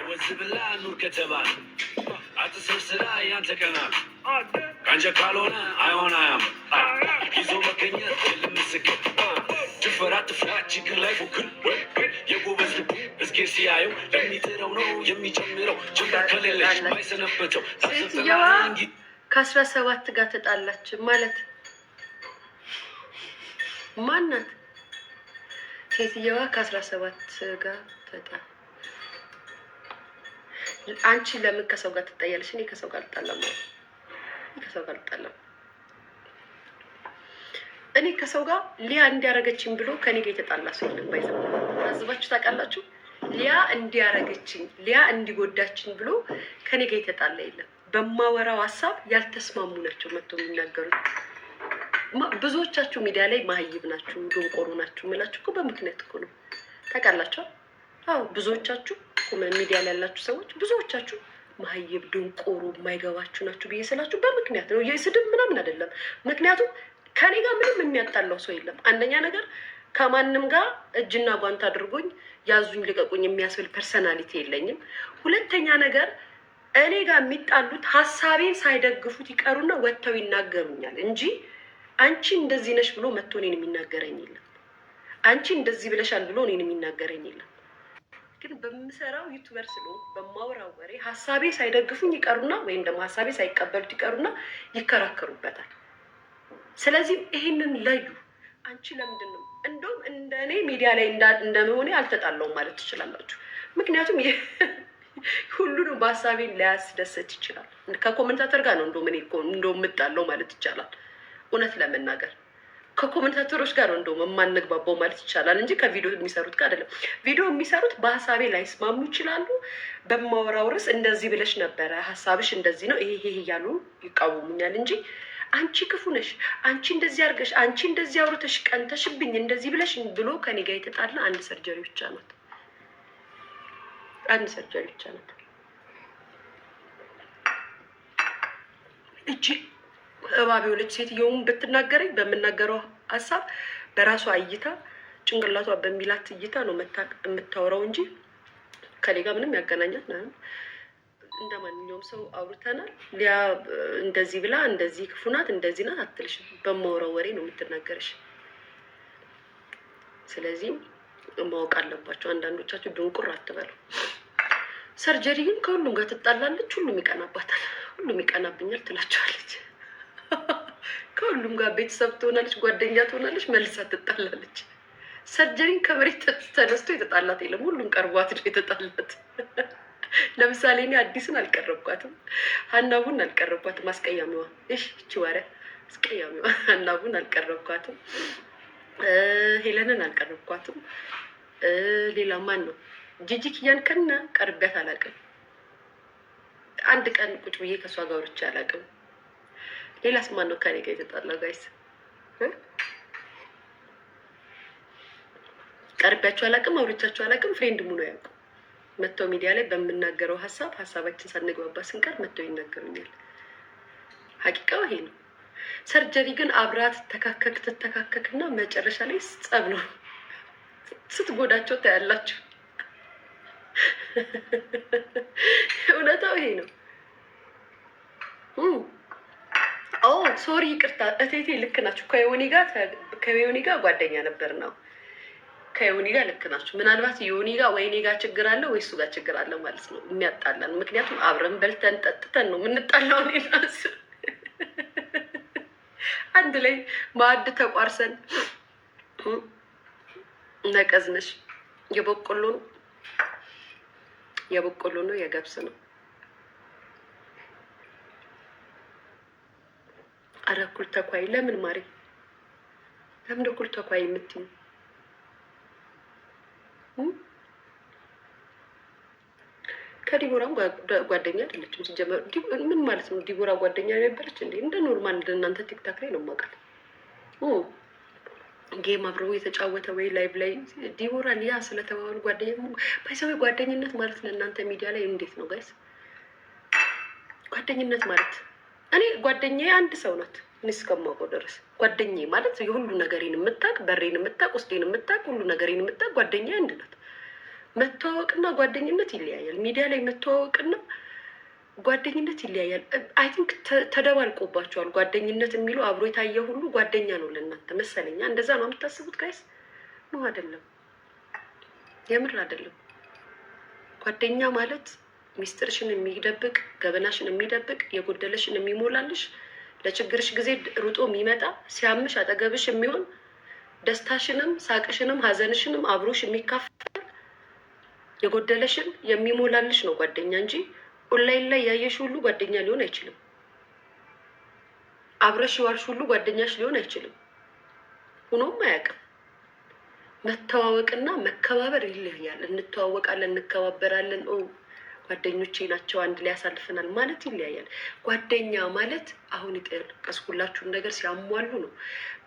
ወዝ ብላ ኑር ከተባለ አትስር ስራ ያንተ ቀናል ካንጀ ካልሆነ አይሆን አያም ይዞ መገኘት የለምስክር ጭፈራ ትፍራ ችግር ላይ ፉክር የጎበዝ ልቡ እስኪር ሲያየው ለሚጥረው ነው የሚጨምረው ችግር ከሌለች ማይሰነበተው ሴትየዋ ከ17 ጋር ተጣላች ማለት ማናት? ሴትየዋ ከ17 ጋር ተጣላ። አንቺ ለምን ከሰው ጋር ትጣያለሽ? እኔ ከሰው ጋር አልጣላም ማለት እኔ ከሰው ጋር ሊያ እንዲያረገችኝ ብሎ ከኔ ጋር የተጣላ ሰው የለም። ባይዘው ታዝባችሁ ታውቃላችሁ? ሊያ እንዲያረገችኝ ሊያ እንዲጎዳችኝ ብሎ ከኔ ጋር የተጣላ የለም። በማወራው ሀሳብ ያልተስማሙ ናቸው መጥቶ የሚናገሩት። ብዙዎቻችሁ ሚዲያ ላይ ማህይብ ናችሁ፣ ዶንቆሮ ናችሁ የምላችሁ እኮ በምክንያት እኮ ነው። ታውቃላችሁ? አዎ ብዙዎቻችሁ ሚዲያ ላይ ያላችሁ ሰዎች ብዙዎቻችሁ ማህይብ ዶንቆሮ የማይገባችሁ ናችሁ ብዬ ስላችሁ በምክንያት ነው። የስድብ ምናምን አይደለም። ምክንያቱም ከኔ ጋር ምንም የሚያጣላው ሰው የለም። አንደኛ ነገር ከማንም ጋር እጅና ጓንት አድርጎኝ ያዙኝ ልቀቁኝ የሚያስብል ፐርሰናሊቲ የለኝም። ሁለተኛ ነገር እኔ ጋር የሚጣሉት ሀሳቤን ሳይደግፉት ይቀሩና ወጥተው ይናገሩኛል እንጂ አንቺ እንደዚህ ነሽ ብሎ መጥቶ እኔን የሚናገረኝ የለም። አንቺ እንደዚህ ብለሻል ብሎ እኔን የሚናገረኝ የለም። ግን በምሰራው ዩቲዩበር ስለሆንኩ በማወራው ወሬ ሀሳቤ ሳይደግፉኝ ይቀሩና ወይም ደግሞ ሀሳቤ ሳይቀበሉት ይቀሩና ይከራከሩበታል። ስለዚህ ይሄንን ለዩ። አንቺ ለምንድን ነው እንደውም እንደኔ ሚዲያ ላይ እንደመሆኔ አልተጣላውም ማለት ትችላላችሁ። ምክንያቱም ሁሉንም በሀሳቤን ሊያስደሰት ይችላል። ከኮሜንታተር ጋር ነው እንደውም እኔ እንደውም የምጣለው ማለት ይቻላል። እውነት ለመናገር ከኮሜንታተሮች ጋር ነው እንደውም የማንግባባው ማለት ይቻላል እንጂ ከቪዲዮ የሚሰሩት ጋር አይደለም። ቪዲዮ የሚሰሩት በሀሳቤ ላይስማሙ ይችላሉ። በማወራው ርዕስ እንደዚህ ብለሽ ነበረ፣ ሀሳብሽ እንደዚህ ነው፣ ይሄ እያሉ ይቃወሙኛል እንጂ አንቺ ክፉ ነሽ፣ አንቺ እንደዚህ አድርገሽ፣ አንቺ እንደዚህ አውርተሽ ቀንተሽብኝ እንደዚህ ብለሽ ብሎ ከኔ ጋር የተጣላ አንድ ሰርጀሪ ብቻ ናት። አንድ ሰርጀሪ ብቻ ናት። እቺ እባቢው ልጅ ሴትዮውን ብትናገረኝ በምናገረው ሀሳብ በራሷ እይታ ጭንቅላቷ በሚላት እይታ ነው የምታወራው እንጂ ከኔ ጋር ምንም ያገናኛት ነው። እንደ ማንኛውም ሰው አውርተናል። ሊያ እንደዚህ ብላ እንደዚህ ክፉ ናት እንደዚህ ናት አትልሽም። በማወራው ወሬ ነው የምትናገርሽ። ስለዚህ ማወቅ አለባቸው። አንዳንዶቻችሁ ድንቁር አትበሉ። ሰርጀሪ ግን ከሁሉም ጋር ትጣላለች። ሁሉም ይቀናባታል። ሁሉም ይቀናብኛል ትላቸዋለች። ከሁሉም ጋር ቤተሰብ ትሆናለች፣ ጓደኛ ትሆናለች፣ መልሳ ትጣላለች። ሰርጀሪን ከመሬት ተነስቶ የተጣላት የለም። ሁሉም ቀርቧት ነው የተጣላት። ለምሳሌ እኔ አዲስን አልቀረብኳትም፣ ሀናቡን አልቀረብኳትም። አስቀያሚዋ እቺ ዋሪያ አስቀያሚዋ ሀናቡን አልቀረብኳትም፣ ሄለንን አልቀረብኳትም። ሌላ ማን ነው? ጂጂክያን ከና ቀርቤያት አላውቅም። አንድ ቀን ቁጭ ብዬ ከእሷ ጋር ወርቼ አላውቅም። ሌላስ ማን ነው ከኔ ጋር የተጣላው? ጋይስ ቀርቢያቸው አላውቅም፣ አውርቻቸው አላውቅም። ፍሬንድ ሙሉ ያውቁ መጥተው ሚዲያ ላይ በምናገረው ሀሳባችን ሳንግባባ ስንቀር መጥተው ይናገሩኛል። ሀቂቃው ይሄ ነው። ሰርጀሪ ግን አብራ ትተካከክና መጨረሻ ላይ ጸብ ነው። ስትጎዳቸው ታያላችሁ። እውነታው ይሄ ነው። ሶሪ ይቅርታ እቴቴ፣ ልክ ናችሁ። ከዮኒ ጋር ጓደኛ ነበር ነው። ከዮኒ ጋር ልክ ናችሁ። ምናልባት ዮኒ ጋር ወይኔ ጋር ችግር አለ ወይ እሱ ጋር ችግር አለ ማለት ነው የሚያጣላን። ምክንያቱም አብረን በልተን ጠጥተን ነው የምንጣላው። ኔናስ አንድ ላይ ማዕድ ተቋርሰን ነቀዝነሽ የበቆሎ ነው የገብስ ነው። አረ እኩል ተኳይ ለምን ማሪ? ለምን እኩል ተኳይ የምትይው? ከዲቦራም ጓደኛ አይደለችም ሲጀመር። ምን ማለት ነው? ዲቦራ ጓደኛ ነበረች እንዴ? እንደ ኖርማል እንደናንተ ቲክታክ ላይ ነው የማውቃት። ጌም አብረው የተጫወተ ወይ ላይቭ ላይ ዲቦራ ሊያ ስለተባባሉ ጓደኛ ባይሰው ጓደኝነት ማለት ለእናንተ ሚዲያ ላይ እንዴት ነው ጋይስ? ጓደኝነት ማለት እኔ ጓደኛዬ አንድ ሰው ናት። እኔ እስከማውቀው ድረስ ጓደኛዬ ማለት የሁሉ ነገሬን የምታውቅ፣ በሬን የምታውቅ፣ ውስጤን የምታውቅ፣ ሁሉ ነገሬን የምታውቅ ጓደኛዬ አንድ ናት። መተዋወቅና ጓደኝነት ይለያያል። ሚዲያ ላይ መተዋወቅና ጓደኝነት ይለያያል። አይ ቲንክ ተደባልቆባቸዋል። ጓደኝነት የሚሉ አብሮ የታየ ሁሉ ጓደኛ ነው ለእናንተ መሰለኛ። እንደዛ ነው የምታስቡት ጋይስ? ነው አይደለም? የምር አይደለም። ጓደኛ ማለት ሚስጥርሽን የሚደብቅ፣ ገበናሽን የሚደብቅ፣ የጎደለሽን የሚሞላልሽ፣ ለችግርሽ ጊዜ ሩጦ የሚመጣ፣ ሲያምሽ አጠገብሽ የሚሆን፣ ደስታሽንም ሳቅሽንም ሀዘንሽንም አብሮሽ የሚካፈል፣ የጎደለሽን የሚሞላልሽ ነው ጓደኛ እንጂ ኦንላይን ላይ ያየሽ ሁሉ ጓደኛ ሊሆን አይችልም። አብረሽ ዋልሽ ሁሉ ጓደኛሽ ሊሆን አይችልም። ሆኖም አያውቅም። መተዋወቅና መከባበር ይለያያል። እንተዋወቃለን፣ እንከባበራለን፣ ጓደኞቼ ናቸው አንድ ላይ ያሳልፈናል ማለት ይለያያል። ጓደኛ ማለት አሁን የጠቀስኩላችሁን ነገር ሲያሟሉ ነው።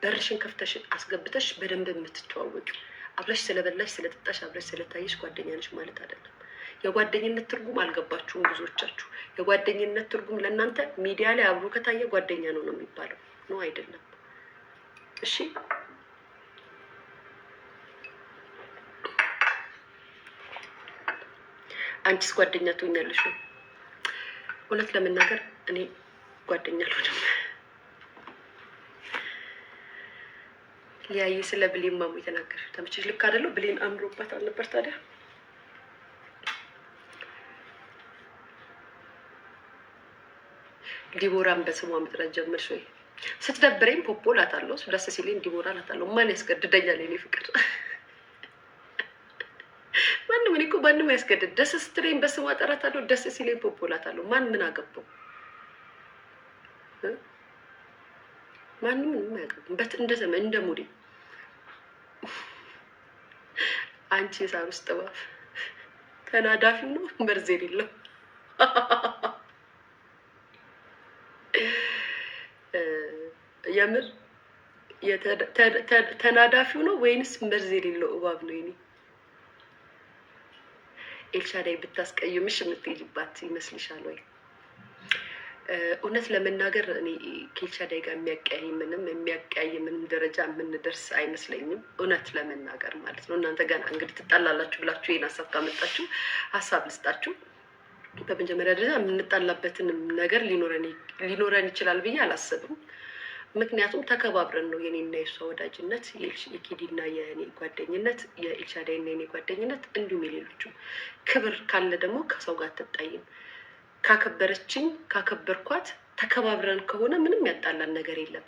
በርሽን ከፍተሽ አስገብተሽ በደንብ የምትተዋወቂ። አብረሽ ስለበላሽ ስለጠጣሽ፣ አብረሽ ስለታየሽ ጓደኛ ነሽ ማለት አይደለም። የጓደኝነት ትርጉም አልገባችሁም ብዙዎቻችሁ። የጓደኝነት ትርጉም ለእናንተ ሚዲያ ላይ አብሮ ከታየ ጓደኛ ነው የሚባለው ነው አይደለም። እሺ አንቺስ ጓደኛ ትሆኛለሽ? እውነት ለመናገር እኔ ጓደኛ አልሆንም። ሊያየ ስለ ብሌን ማሙ የተናገርሽው ተመቸሽ? ልክ አይደለው? ብሌን አምሮባት አልነበር ታዲያ? ዲቦራን በስሟ መጥራት ጀመርሽ ወይ? ስትደብረኝ ፖፖ ላታለሁ፣ ደስ ሲለኝ ዲቦራ ላታለሁ። ማን ያስገድደኛል? የኔ ፍቅር ማንም እኔ እኮ ማንም ያስገድድ። ደስ ስትለኝ በስሟ እጠራታለሁ፣ ደስ ሲለኝ ፖፖ ላታለሁ። ማን ምን አገባው? ማንም ምንም አያገባም። እንደ ሙዴ አንቺ የሳር ውስጥ እባብ ተናዳፊው ነው መርዝ የሌለው የምር ተናዳፊው ነው ወይንስ መርዝ የሌለው እባብ ነው? የኔ ኤልሻዳይ ብታስቀይምሽ የምትሄጂባት ይመስልሻል ወይ? እውነት ለመናገር እኔ ከኤልሻዳይ ጋር የሚያቀያይምንም ደረጃ የምንደርስ አይመስለኝም። እውነት ለመናገር ማለት ነው። እናንተ ገና እንግዲህ ትጣላላችሁ ብላችሁ ይህን ሀሳብ ካመጣችሁ ሀሳብ ልስጣችሁ። በመጀመሪያ ደረጃ የምንጣላበትንም ነገር ሊኖረን ይችላል ብዬ አላስብም። ምክንያቱም ተከባብረን ነው የኔና የሷ ወዳጅነት፣ የኪዲና የኔ ጓደኝነት፣ የኤልሻዳይና የኔ ጓደኝነት እንዲሁም የሌሎቹ። ክብር ካለ ደግሞ ከሰው ጋር አትጣይም። ካከበረችኝ ካከበርኳት ተከባብረን ከሆነ ምንም ያጣላን ነገር የለም።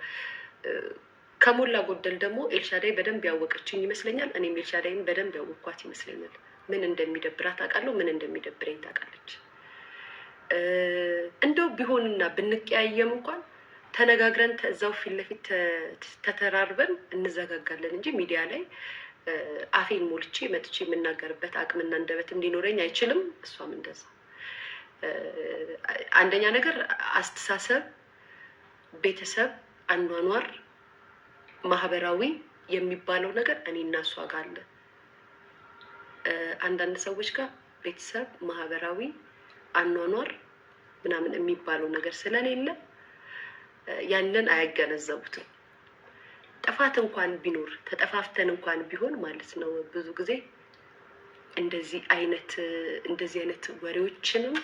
ከሞላ ጎደል ደግሞ ኤልሻዳይ በደንብ ያወቀችኝ ይመስለኛል። እኔም ኤልሻዳይን በደንብ ያወቅኳት ይመስለኛል። ምን እንደሚደብራት አውቃለሁ፣ ምን እንደሚደብረኝ ታውቃለች። እንደው ቢሆንና ብንቀያየም እንኳን ተነጋግረን እዛው ፊት ለፊት ተተራርበን እንዘጋጋለን እንጂ ሚዲያ ላይ አፌን ሞልቼ መጥቼ የምናገርበት አቅምና አንደበት እንዲኖረኝ አይችልም። እሷም እንደዛ። አንደኛ ነገር አስተሳሰብ፣ ቤተሰብ፣ አኗኗር፣ ማህበራዊ የሚባለው ነገር እኔና እሷ ጋር አለ። አንዳንድ ሰዎች ጋር ቤተሰብ፣ ማህበራዊ አኗኗር ምናምን የሚባለው ነገር ስለሌለ ያንን አያገነዘቡትም። ጥፋት እንኳን ቢኖር ተጠፋፍተን እንኳን ቢሆን ማለት ነው ብዙ ጊዜ እንደዚህ አይነት ወሬዎችንም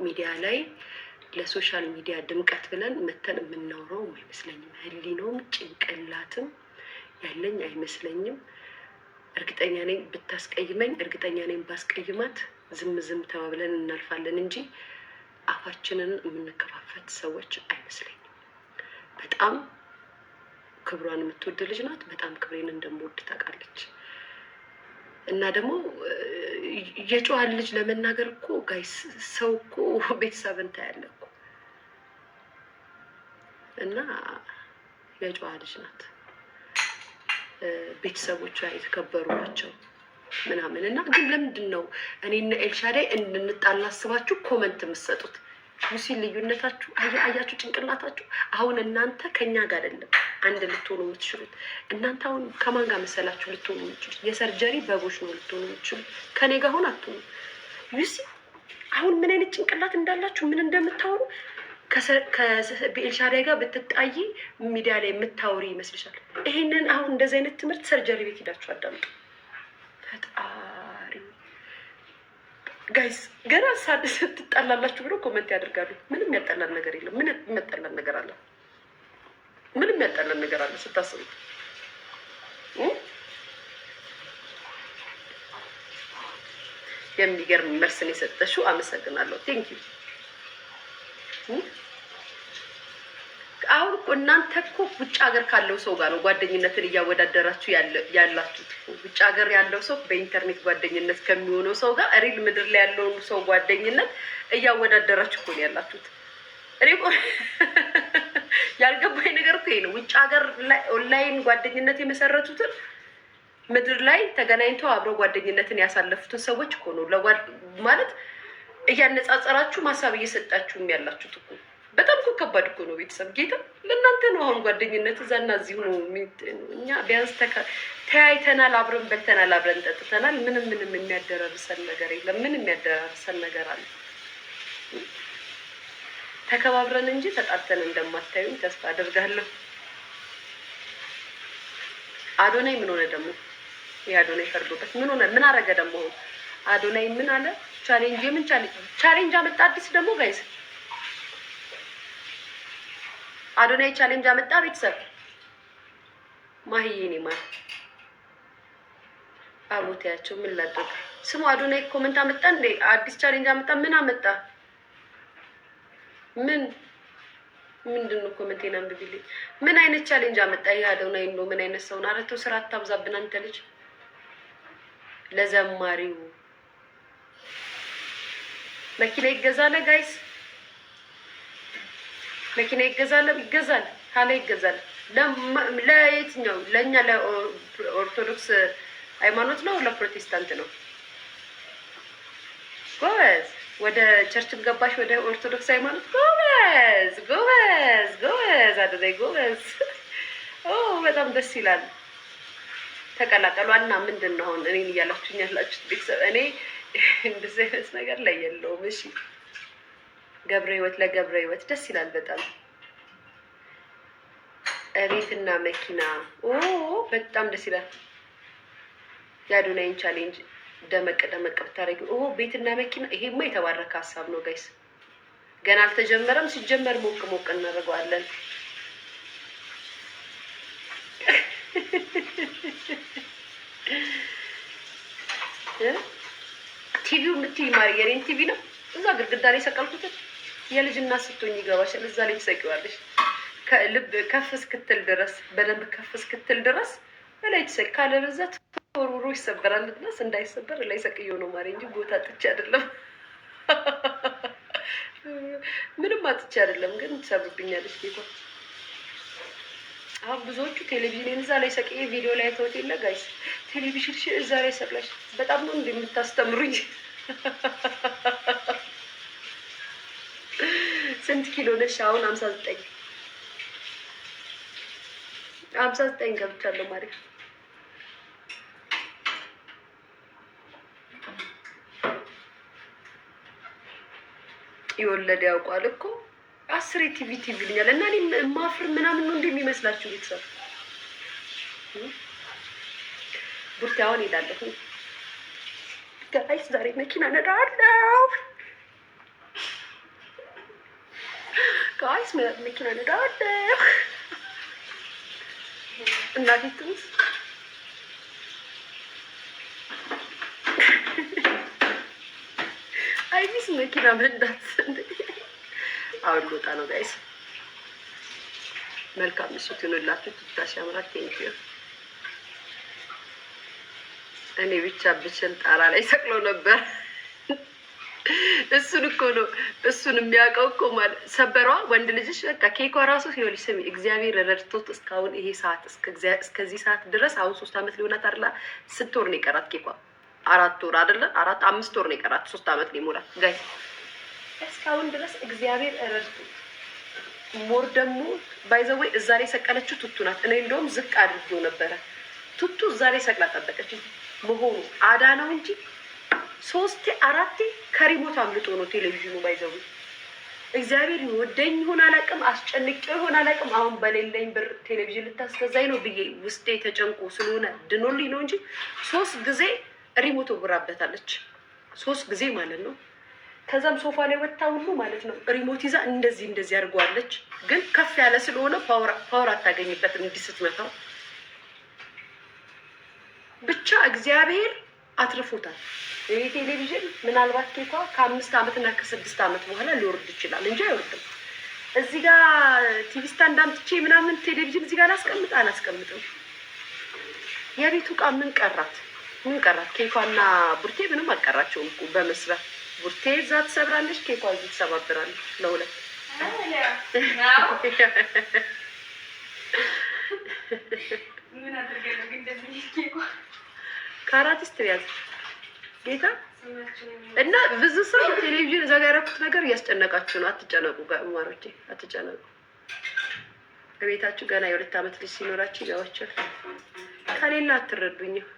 ሚዲያ ላይ ለሶሻል ሚዲያ ድምቀት ብለን መተን የምናወራው አይመስለኝም። ህሊናውም ጭንቅላትም ያለኝ አይመስለኝም። እርግጠኛ ነኝ ብታስቀይመኝ፣ እርግጠኛ ነኝ ባስቀይማት ዝም ተባብለን እናልፋለን እንጂ አፋችንን የምንከፋፈት ሰዎች አይመስለኝም። በጣም ክብሯን የምትወድ ልጅ ናት። በጣም ክብሬን እንደምወድ ታውቃለች። እና ደግሞ የጨዋን ልጅ ለመናገር እኮ ጋይስ ሰው እኮ ቤተሰብን ታያለ እኮ እና የጨዋ ልጅ ናት። ቤተሰቦቿ የተከበሩ ናቸው ምናምን እና ግን ለምንድን ነው እኔና ኤልሻዳይ እንድንጣላ አስባችሁ ኮመንት የምትሰጡት? ሙሲ ልዩነታችሁ አያችሁ፣ ጭንቅላታችሁ። አሁን እናንተ ከኛ ጋር አይደለም አንድ ልትሆኑ የምትችሉት። እናንተ አሁን ከማን ጋር መሰላችሁ ልትሆኑ የምትችሉት? የሰርጀሪ በጎች ነው ልትሆኑ የምትችሉት። ከኔ ጋር አሁን አትሆኑ። ሙሲ አሁን ምን አይነት ጭንቅላት እንዳላችሁ ምን እንደምታወሩ ከኤልሻዳይ ጋር ብትጣይ ሚዲያ ላይ የምታወሪ ይመስልሻል? ይሄንን አሁን እንደዚህ አይነት ትምህርት ሰርጀሪ ቤት ሄዳችሁ አዳምጡ። ፈጣሪ ጋይስ ገና ሳድስ ትጣላላችሁ ብሎ ኮመንት ያደርጋሉ። ምንም ያጣላን ነገር የለም። ምን ያጣላን ነገር አለ? ምንም ያጣላን ነገር አለ ስታስቡ? የሚገርም መልስን የሰጠሽው አመሰግናለሁ። ቴንክ ዩ። አሁን እኮ እናንተ እኮ ውጭ ሀገር ካለው ሰው ጋር ነው ጓደኝነትን እያወዳደራችሁ ያላችሁት። ውጭ ሀገር ያለው ሰው በኢንተርኔት ጓደኝነት ከሚሆነው ሰው ጋር ሪል ምድር ላይ ያለውን ሰው ጓደኝነት እያወዳደራችሁ እኮ ነው ያላችሁት። እኔ እኮ ያልገባኝ ነገር እኮ ይሄ ነው። ውጭ ሀገር ላይ ኦንላይን ጓደኝነት የመሰረቱትን ምድር ላይ ተገናኝተው አብረው ጓደኝነትን ያሳለፉትን ሰዎች እኮ ነው ማለት እያነጻጸራችሁ ማሳብ እየሰጣችሁም ያላችሁት እኮ። በጣም እኮ ከባድ እኮ ነው ቤተሰብ። ጌታ ለእናንተ ነው አሁን ጓደኝነት እዛና እዚህ ሆኖ እኛ ቢያንስ ተያይተናል፣ አብረን በልተናል፣ አብረን ጠጥተናል። ምንም የሚያደራርሰን ነገር የለም። ምን የሚያደራርሰን ነገር አለ? ተከባብረን እንጂ ተጣልተን እንደማታዩኝ ተስፋ አደርጋለሁ። አዶናይ ምን ሆነ ደግሞ? የአዶናይ ፈርዶበት ምን ሆነ? ምን አረገ ደግሞ? አዶናይ ምን አለ? ቻሌንጅ የምን ቻሌንጅ አመጣ? አዲስ ደግሞ ጋይስ አዶናይ ቻሌንጅ አመጣ። ቤተሰብ ማህዬኔ ማለት አቦታያቸው ምን ላድርግ? ስሙ አዶናይ ኮመንት አመጣ እንዴ? አዲስ ቻሌንጅ አመጣ። ምን አመጣ? ምንድነው? ኮመንቴን አንብቢልኝ። ምን አይነት ቻሌንጅ አመጣ? ይሄ አዶናይ ነው ምን አይነት ሰው ነው? ኧረ ተው ስራ አታብዛብን አንተ ልጅ። ለዘማሪው መኪና ይገዛል ጋይስ፣ መኪና ይገዛል ካለ ይገዛል። ለየትኛው? ለእኛ ለኦርቶዶክስ ሃይማኖት ነው ለፕሮቴስታንት ነው? ጎበዝ። ወደ ቸርችም ገባሽ ወደ ኦርቶዶክስ ሃይማኖት። ጎበዝ ጎበዝ ጎበዝ አደረይ ጎበዝ። በጣም ደስ ይላል። ተቀላቀሏና ምንድን ነው አሁን እኔን እያላችሁኝ ያላችሁት ቤተሰብ? እኔ እንደዚህ አይነት ነገር ላይ የለውም። እሺ ገብረ ህይወት ለገብረ ህይወት ደስ ይላል በጣም። ቤትና መኪና በጣም ደስ ይላል። የአዶናይን ቻሌንጅ ደመቅ ብታደርጊው ቤትና መኪና። ይሄማ የተባረከ ሀሳብ ነው ጋይስ። ገና አልተጀመረም። ሲጀመር ሞቅ እናደርገዋለን። ቲቪው የምትይ ማሪ የኔን ቲቪ ነው እዛ ግድግዳ ላይ ሰቀልኩት። የልጅ እናት ስትሆኝ ይገባሻል። እዛ ላይ ትሰቂዋለሽ ከልብ ከፍ እስክትል ድረስ በደንብ ከፍ እስክትል ድረስ በላይ ትሰቂ። ካለበዛት ወርውሮ ይሰበራል። ድረስ እንዳይሰበር ላይ ሰቅየው ነው ማሪ እንጂ ቦታ አጥቼ አይደለም። ምንም አጥቼ አይደለም፣ ግን ትሰብርብኛለች ጌታ። አሁን ብዙዎቹ ቴሌቪዥን እዛ ላይ ሰቅዬ ቪዲዮ ላይ ተውት የለ ጋይስ። ቴሌቪዥን እዛ ላይ ሰቅለሽ በጣም ነው እንደምታስተምሩኝ። ስንት ኪሎ ነሽ አሁን? 59 ገብቻለሁ ማለት የወለደ ያውቋል እኮ 10 ቲቪ ይልኛል። እና እኔ ማፍር ምናምን ነው እንደሚመስላችሁ ቤተሰብ ቡርቴ አሁን ሄዳለሁ። ጋይስ ዛሬ መኪና ነዳለሁ። ጋይስ መኪና ነዳለሁ። እናቴ ትንሽ አይቢስ መኪና መንዳት አሁን ልወጣ ነው ጋይስ። መልካም ምሽት ይሁንላችሁ። ትታሽ ያምራል። ቴንኪዩ። እኔ ብቻ ብችል ጣራ ላይ ሰቅሎ ነበር። እሱን እኮ ነው እሱን የሚያውቀው እኮ ማለት ሰበረዋ ወንድ ልጅሽ በቃ ኬኳ ራሱ ይኸውልሽ ስሚ እግዚአብሔር ረድቶት እስካሁን ይሄ ሰዓት እስከዚህ ሰዓት ድረስ አሁን 3 አመት ሊሆናት አይደለ? 6 ወር ነው የቀራት ኬኳ 4 ወር አይደለ? 5 ወር ነው የቀራት 3 አመት ሊሞላት ጋይ እስካሁን ድረስ እግዚአብሔር ረድቶት ሞር ደግሞ ባይዘወይ እዛ ላይ ሰቀለችው ቱቱ ናት። እኔ እንደውም ዝቅ አድርጌው ነበረ። ቱቱ እዛ ላይ ሰቅላ ጠበቀች መሆኑ አዳ ነው እንጂ 3 4 ከሪሞት አምልጦ ነው ቴሌቪዥኑ ባይዘው። እግዚአብሔር ይወደኝ ይሆን አላውቅም፣ አስጨንቄው ይሆን አላውቅም። አሁን በሌለኝ ብር ቴሌቪዥን ልታስገዛኝ ነው ብዬ ውስጤ ተጨንቆ ስለሆነ ድኖልኝ ነው እንጂ 3 ጊዜ ሪሞት ወራበታለች። 3 ጊዜ ማለት ነው። ከዛም ሶፋ ላይ ወጣ ሁሉ ማለት ነው ሪሞት ይዛ እንደዚህ አድርጓለች። ግን ከፍ ያለ ስለሆነ ፓወር አታገኝበትም እንዲስትመታው ብቻ እግዚአብሔር አትርፎታል። ይሄ ቴሌቪዥን ምናልባት ኬኳ ከ5 አመት እና ከ6 አመት በኋላ ሊወርድ ይችላል እንጂ አይወርድም። እዚህ ጋር ቲቪ ስታንድ አምጥቼ ምናምን ቴሌቪዥን እዚህ ጋር አላስቀምጥም። የቤቱ ዕቃ ምን ቀራት? ኬኳና ቡርቴ ምንም አልቀራቸውም እኮ በመስራት ቡርቴ እዛ ትሰብራለች፣ ኬኳ እዚህ ትሰባብራለች። ለሁለት ምን አድርገው ግን እንደዚህ ኬኳ ካራቲስት ያዝ ጌታ እና ብዙ ሰው ቴሌቪዥን እዛ ጋር ያደረኩት ነገር እያስጨነቃችሁ ነው። አትጨነቁ ጋማሮቼ አትጨነቁ። በቤታችሁ ገና የ2 አመት ልጅ ሲኖራችሁ ይገባችኋል። ከሌላ አትረዱኝም።